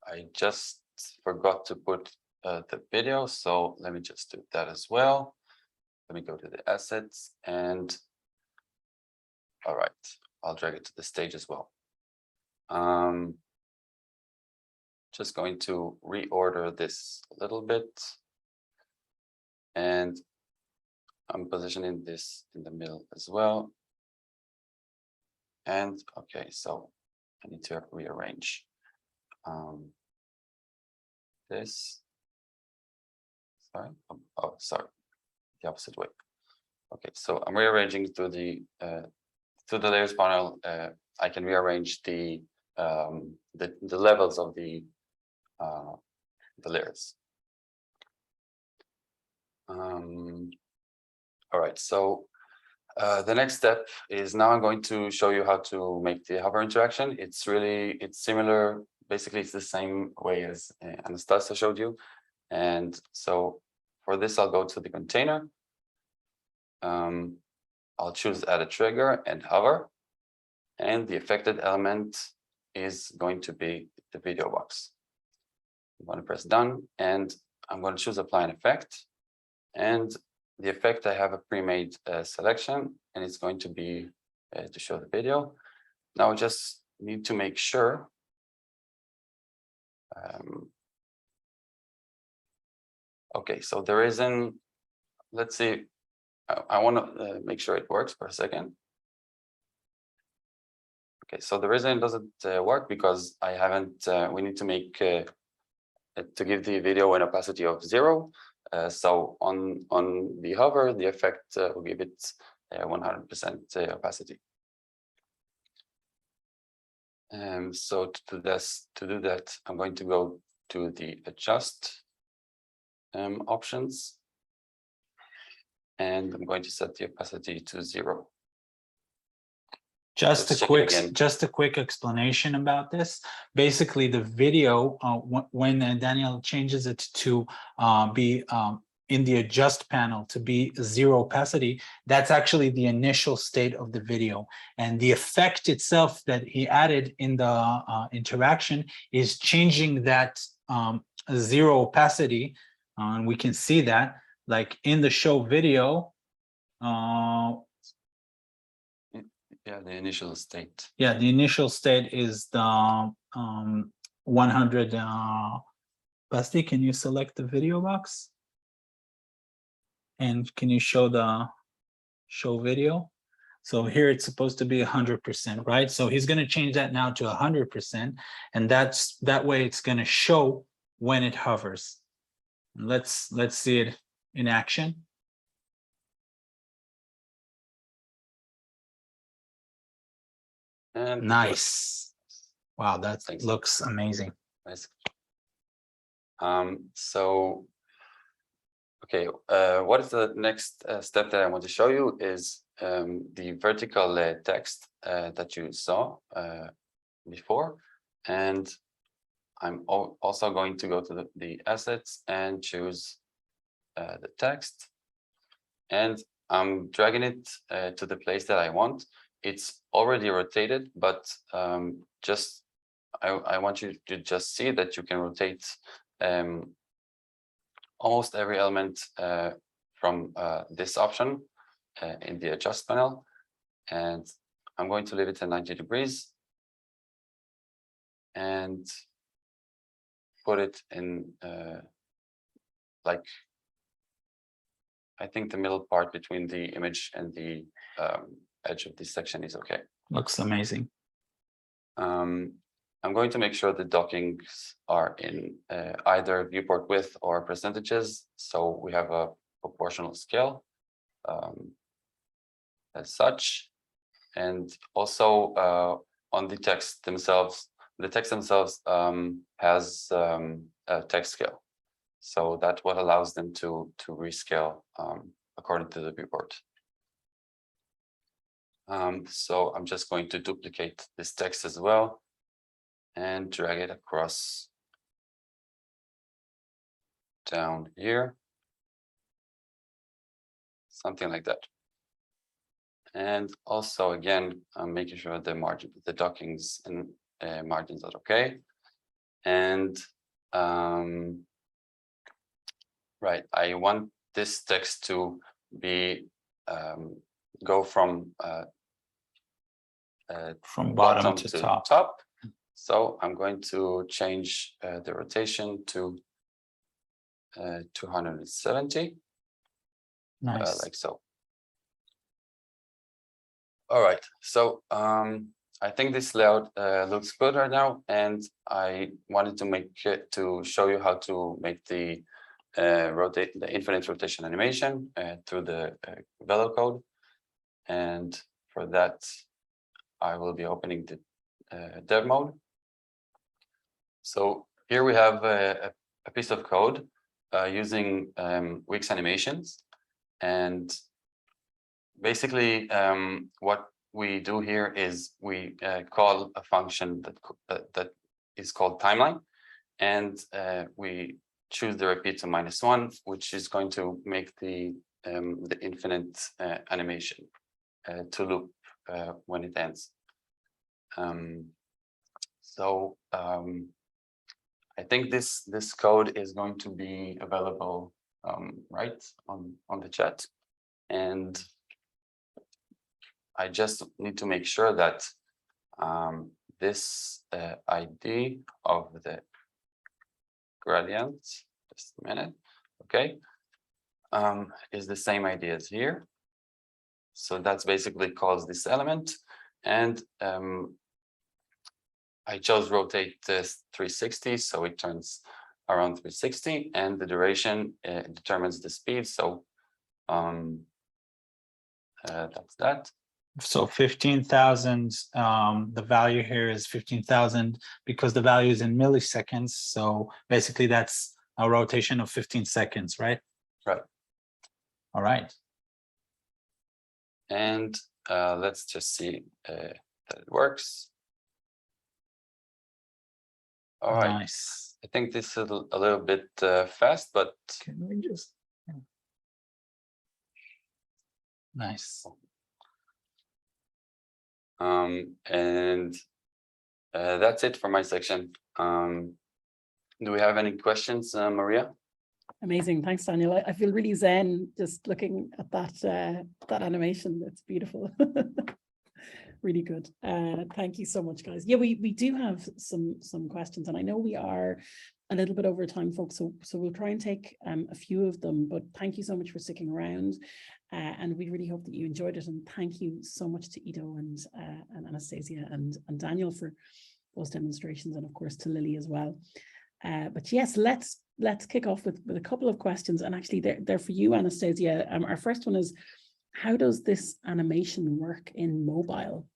I just forgot to put the video, so let me just do that as well. Let me go to the assets, and all right, I'll drag it to the stage as well. Just going to reorder this a little bit, and I'm positioning this in the middle as well. And okay, so I need to rearrange this. Sorry. Oh, sorry. The opposite way. Okay, so I'm rearranging to the layers panel. I can rearrange the levels of the layers. All right, so the next step is now I'm going to show you how to make the hover interaction. It's similar. Basically, it's the same way as Anastasia showed you. And so for this, I'll go to the container. I'll choose add a trigger and hover. And the affected element is going to be the video box. I'm going to press done, and I'm going to choose apply an effect. And the effect, I have a pre-made selection, and it's going to be to show the video. Now I just need to make sure okay, so there isn't, let's see, I want to make sure it works for a second. Okay, so the reason it doesn't work because I haven't, we need to make, to give the video an opacity of 0. So on the hover, the effect will give it 100% opacity. So to do that, I'm going to go to the adjust options, and I'm going to set the opacity to 0. Just a quick explanation about this. Basically, the video when Daniel changes it to be in the adjust panel to be 0 opacity, that's actually the initial state of the video. And the effect itself that he added in the interaction is changing that 0 opacity. And we can see that like in the show video. Yeah, the initial state. Yeah, the initial state is the 100 Basti, can you select the video box? And can you show the show video? So here it's supposed to be 100%, right? So he's going to change that now to 100%, and that way it's going to show when it hovers. Let's see it in action. And Nice. Wow, that Thanks. looks amazing. nice. So, okay, what is the next step that I want to show you is the vertical text that you saw before. And I'm also going to go to the assets and choose the text. And I'm dragging it to the place that I want. It's already rotated, but I want you to just see that you can rotate almost every element from this option in the adjust panel. And I'm going to leave it at 90 degrees and put it in like, I think the middle part between the image and the edge of this section is okay. Looks amazing. I'm going to make sure the dockings are in either viewport width or percentages, so we have a proportional scale as such. And also on the text themselves, has a text scale, so that's what allows them to rescale according to the viewport. So I'm just going to duplicate this text as well and drag it across down here, something like that. And also, again, I'm making sure the margin, the dockings and margins are okay. And right, I want this text to be go from bottom to top. So I'm going to change the rotation to 270. Nice. Like so. All right, so I think this layout looks good right now, and I wanted to make it to show you how to make the infinite rotation animation through the Velo code. And for that, I will be opening the dev mode. So here we have a piece of code using Wix animations, and basically what we do here is we call a function that is called timeline, and we choose the repeat to -1, which is going to make the infinite animation to loop when it ends. I think this code is going to be available right on the chat, and I just need to make sure that this ID of the gradient, just a minute, okay, is the same ID as here. So that's basically calls this element, and I chose rotate this 360, so it turns around 360, and the duration determines the speed. So that's that. So 15,000, the value here is 15,000 because the value is in milliseconds. So basically that's a rotation of 15 seconds, right? Right. All right. And let's just see that it works. All right. Nice. I think this is a little bit fast, but Can we just Nice. And that's it for my section. Do we have any questions, Maria? Amazing. Thanks, Daniel. I feel really zen just looking at that animation. It's beautiful. Really good. Thank you so much, guys. Yeah, we do have some questions, and I know we are a little bit over time, folks, so we'll try and take a few of them, but thank you so much for sticking around, and we really hope that you enjoyed it, and thank you so much to Ido and Anastasia and Daniel for those demonstrations, and of course to Lily as well. But yes, let's kick off with a couple of questions, and actually they're for you, Anastasia. Our first one is, how does this animation work in mobile?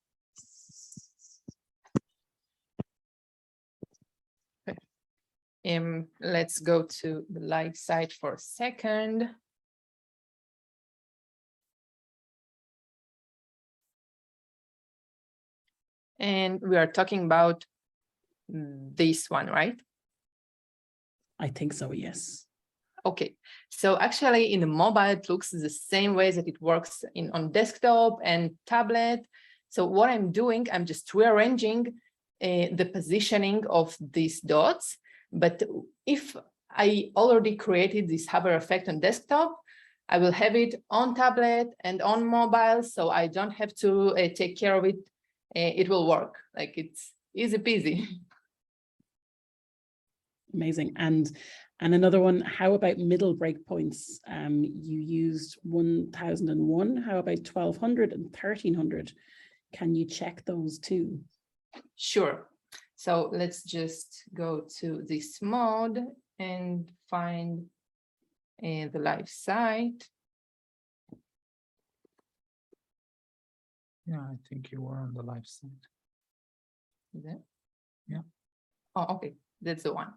Let's go to the live site for a second. And we are talking about this one, right? I think so, yes. Okay, so actually in the mobile, it looks the same way that it works on desktop and tablet. So what I'm doing, I'm just rearranging the positioning of these dots. But if I already created this hover effect on desktop, I will have it on tablet and on mobile, so I don't have to take care of it. It will work, like it's easy peasy. Amazing. And another one, how about middle breakpoints? You used 1001, how about 1200 and 1300? Can you check those too? Sure. So let's just go to this mode and find the live site. Yeah, I think you were on the live site. Is that? Yeah. Oh, okay, that's the one.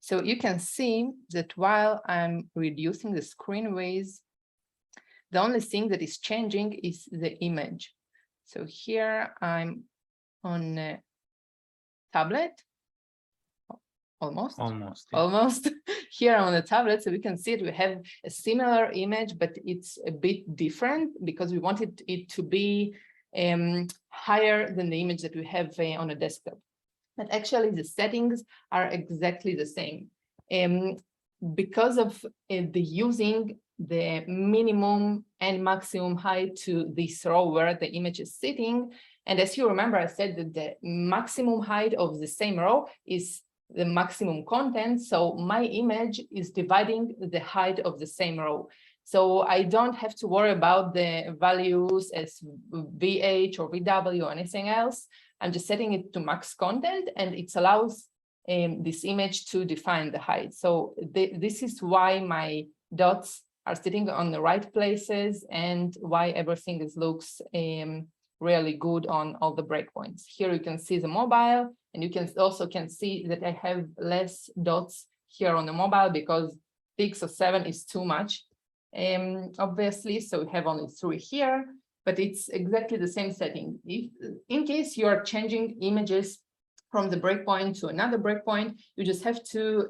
So you can see that while I'm reducing the screen width, the only thing that is changing is the image. So here I'm on a tablet, almost. Yeah. Almost. Here on the tablet, so we can see it, we have a similar image, but it's a bit different because we wanted it to be higher than the image that we have on a desktop. But actually the settings are exactly the same. Because of the using the minimum and maximum height to this row where the image is sitting. And as you remember, I said that the maximum height of the same row is the maximum content. So my image is dividing the height of the same row. So I don't have to worry about the values as VH or VW or anything else. I'm just setting it to max content, and it allows this image to define the height. So this is why my dots are sitting on the right places and why everything looks really good on all the breakpoints. Here you can see the mobile, and you can also see that I have less dots here on the mobile because 6 or 7 is too much, obviously. So we have only 3 here, but it's exactly the same setting. If in case you are changing images from the breakpoint to another breakpoint, you just have to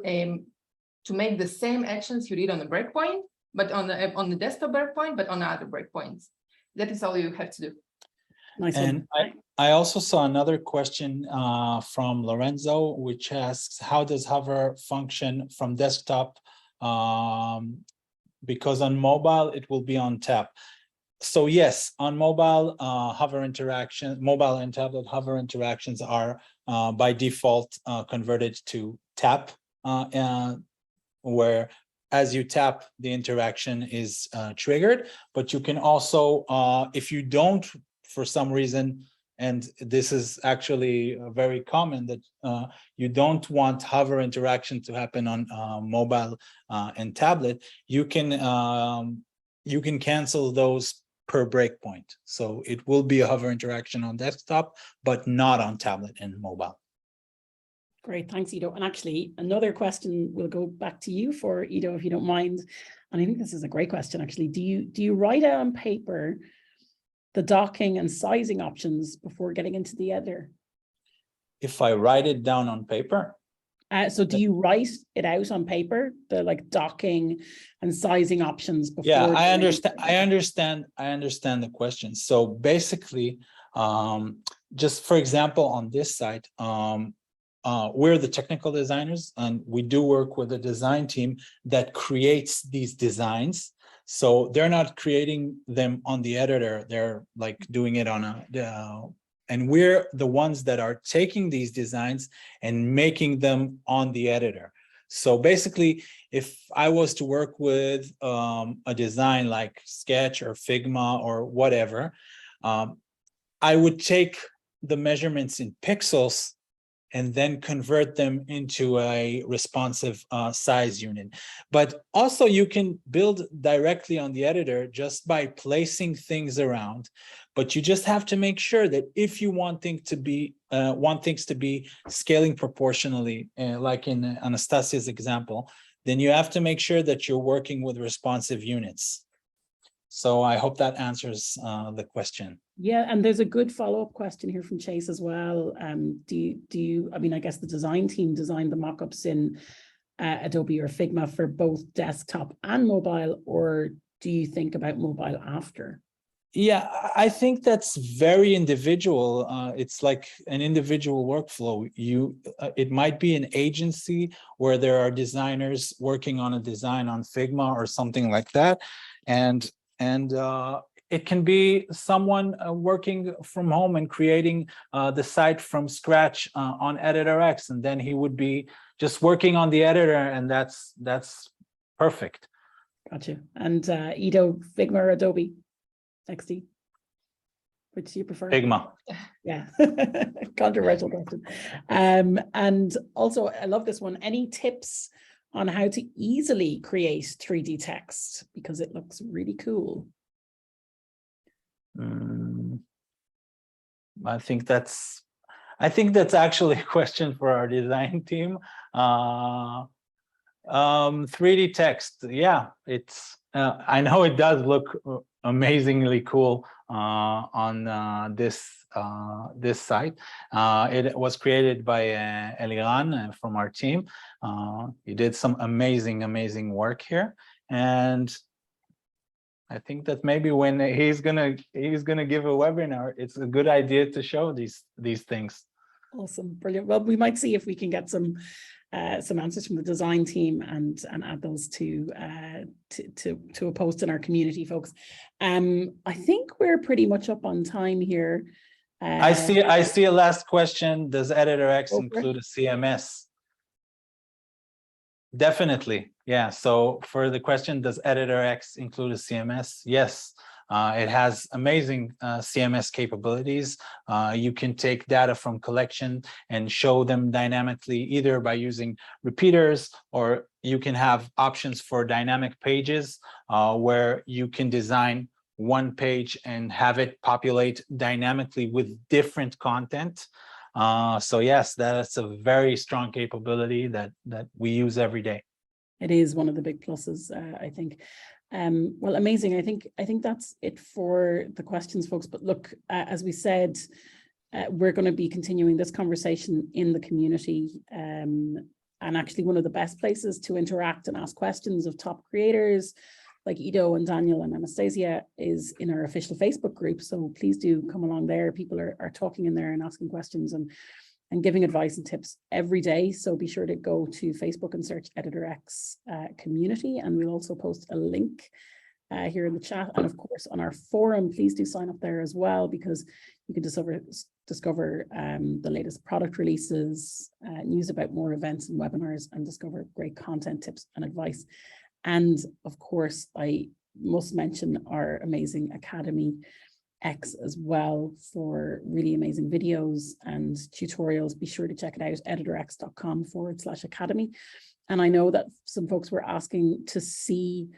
make the same actions you did on the breakpoint, but on the desktop breakpoint, but on other breakpoints. That is all you have to do. Nice. And I also saw another question from Lorenzo, which asks, how does hover function from desktop? Because on mobile, it will be on tap. So yes, on mobile, mobile and tablet hover interactions are by default converted to tap, where as you tap, the interaction is triggered. But you can also, if you don't, for some reason, and this is actually very common, that you don't want hover interaction to happen on mobile and tablet, you can cancel those per breakpoint. So it will be a hover interaction on desktop, but not on tablet and mobile. Great, thanks, Ido. And actually, another question will go back to you for Ido, if you don't mind. And I think this is a great question, actually. Do you write out on paper the docking and sizing options before getting into the editor? If I write it down on paper? So do you write it out on paper, the like docking and sizing options before? Yeah, I doing- understand the question. So basically, just for example, on this site, we're the technical designers and we do work with a design team that creates these designs. So they're not creating them on the editor, they're like doing it on and we're the ones that are taking these designs and making them on the editor. So basically, if I was to work with a design like Sketch or Figma or whatever, I would take the measurements in pixels and then convert them into a responsive size unit. But also you can build directly on the editor just by placing things around. But you just have to make sure that if you want things to be scaling proportionally, like in Anastasia's example, then you have to make sure that you're working with responsive units. So I hope that answers the question. Yeah, and there's a good follow-up question here from Chase as well. Do you, I mean, I guess the design team designed the mock-ups in Adobe or Figma for both desktop and mobile, or do you think about mobile after? Yeah, I think that's very individual. It's like an individual workflow. It might be an agency where there are designers working on a design on Figma or something like that, and it can be someone working from home and creating the site from scratch on Editor X, and then he would be just working on the editor, and that's perfect. Gotcha. And Ido, Figma or Adobe XD? Which do you prefer? Figma. Yeah, controversial question. And also, I love this one. Any tips on how to easily create 3D text? Because it looks really cool. I think that's actually a question for our design team. 3D text, yeah, it's I know it does look amazingly cool on this site. It was created by Eliran from our team. He did some amazing work here, and I think that maybe when he's gonna give a webinar, it's a good idea to show these things. Awesome, brilliant. Well, we might see if we can get some answers from the design team and add those to a post in our community, folks. I think we're pretty much up on time here. I see a last question. Does Editor X include a CMS? Definitely, yeah. So for the question, does Editor X include a CMS? Yes, it has amazing CMS capabilities. You can take data from collection and show them dynamically, either by using repeaters, or you can have options for dynamic pages where you can design one page and have it populate dynamically with different content. So yes, that's a very strong capability that we use every day. It is one of the big pluses, I think. Well, amazing. I think that's it for the questions, folks. But look, as we said, we're going to be continuing this conversation in the community. And actually, one of the best places to interact and ask questions of top creators like Ido and Daniel and Anastasia is in our official Facebook group. So please do come along there. People are talking in there and asking questions and giving advice and tips every day. So be sure to go to Facebook and search Editor X community. And we'll also post a link here in the chat. And of course, on our forum, please do sign up there as well, because you can discover the latest product releases, news about more events and webinars, and discover great content, tips and advice. And of course, I must mention our amazing Academy X as well for really amazing videos and tutorials. Be sure to check it out, editorx.com/academy. And I know that some folks were asking to see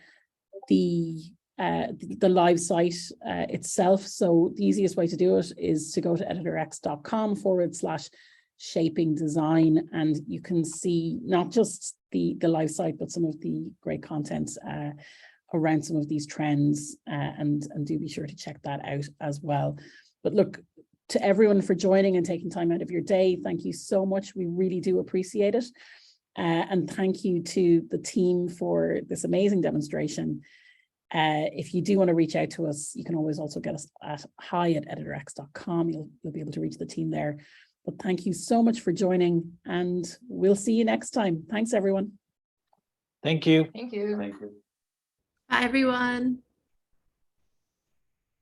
the live site itself. So the easiest way to do it is to go to editorx.com/shaping design, and you can see not just the live site, but some of the great content around some of these trends, and do be sure to check that out as well. But look, to everyone for joining and taking time out of your day. Thank you so much. We really do appreciate it. And thank you to the team for this amazing demonstration. If you do want to reach out to us, you can always also get us at hi@editorx.com. You'll be able to reach the team there. But thank you so much for joining, and we'll see you next time. Thanks, everyone. Thank you. Thank you. Thank you. Bye, everyone.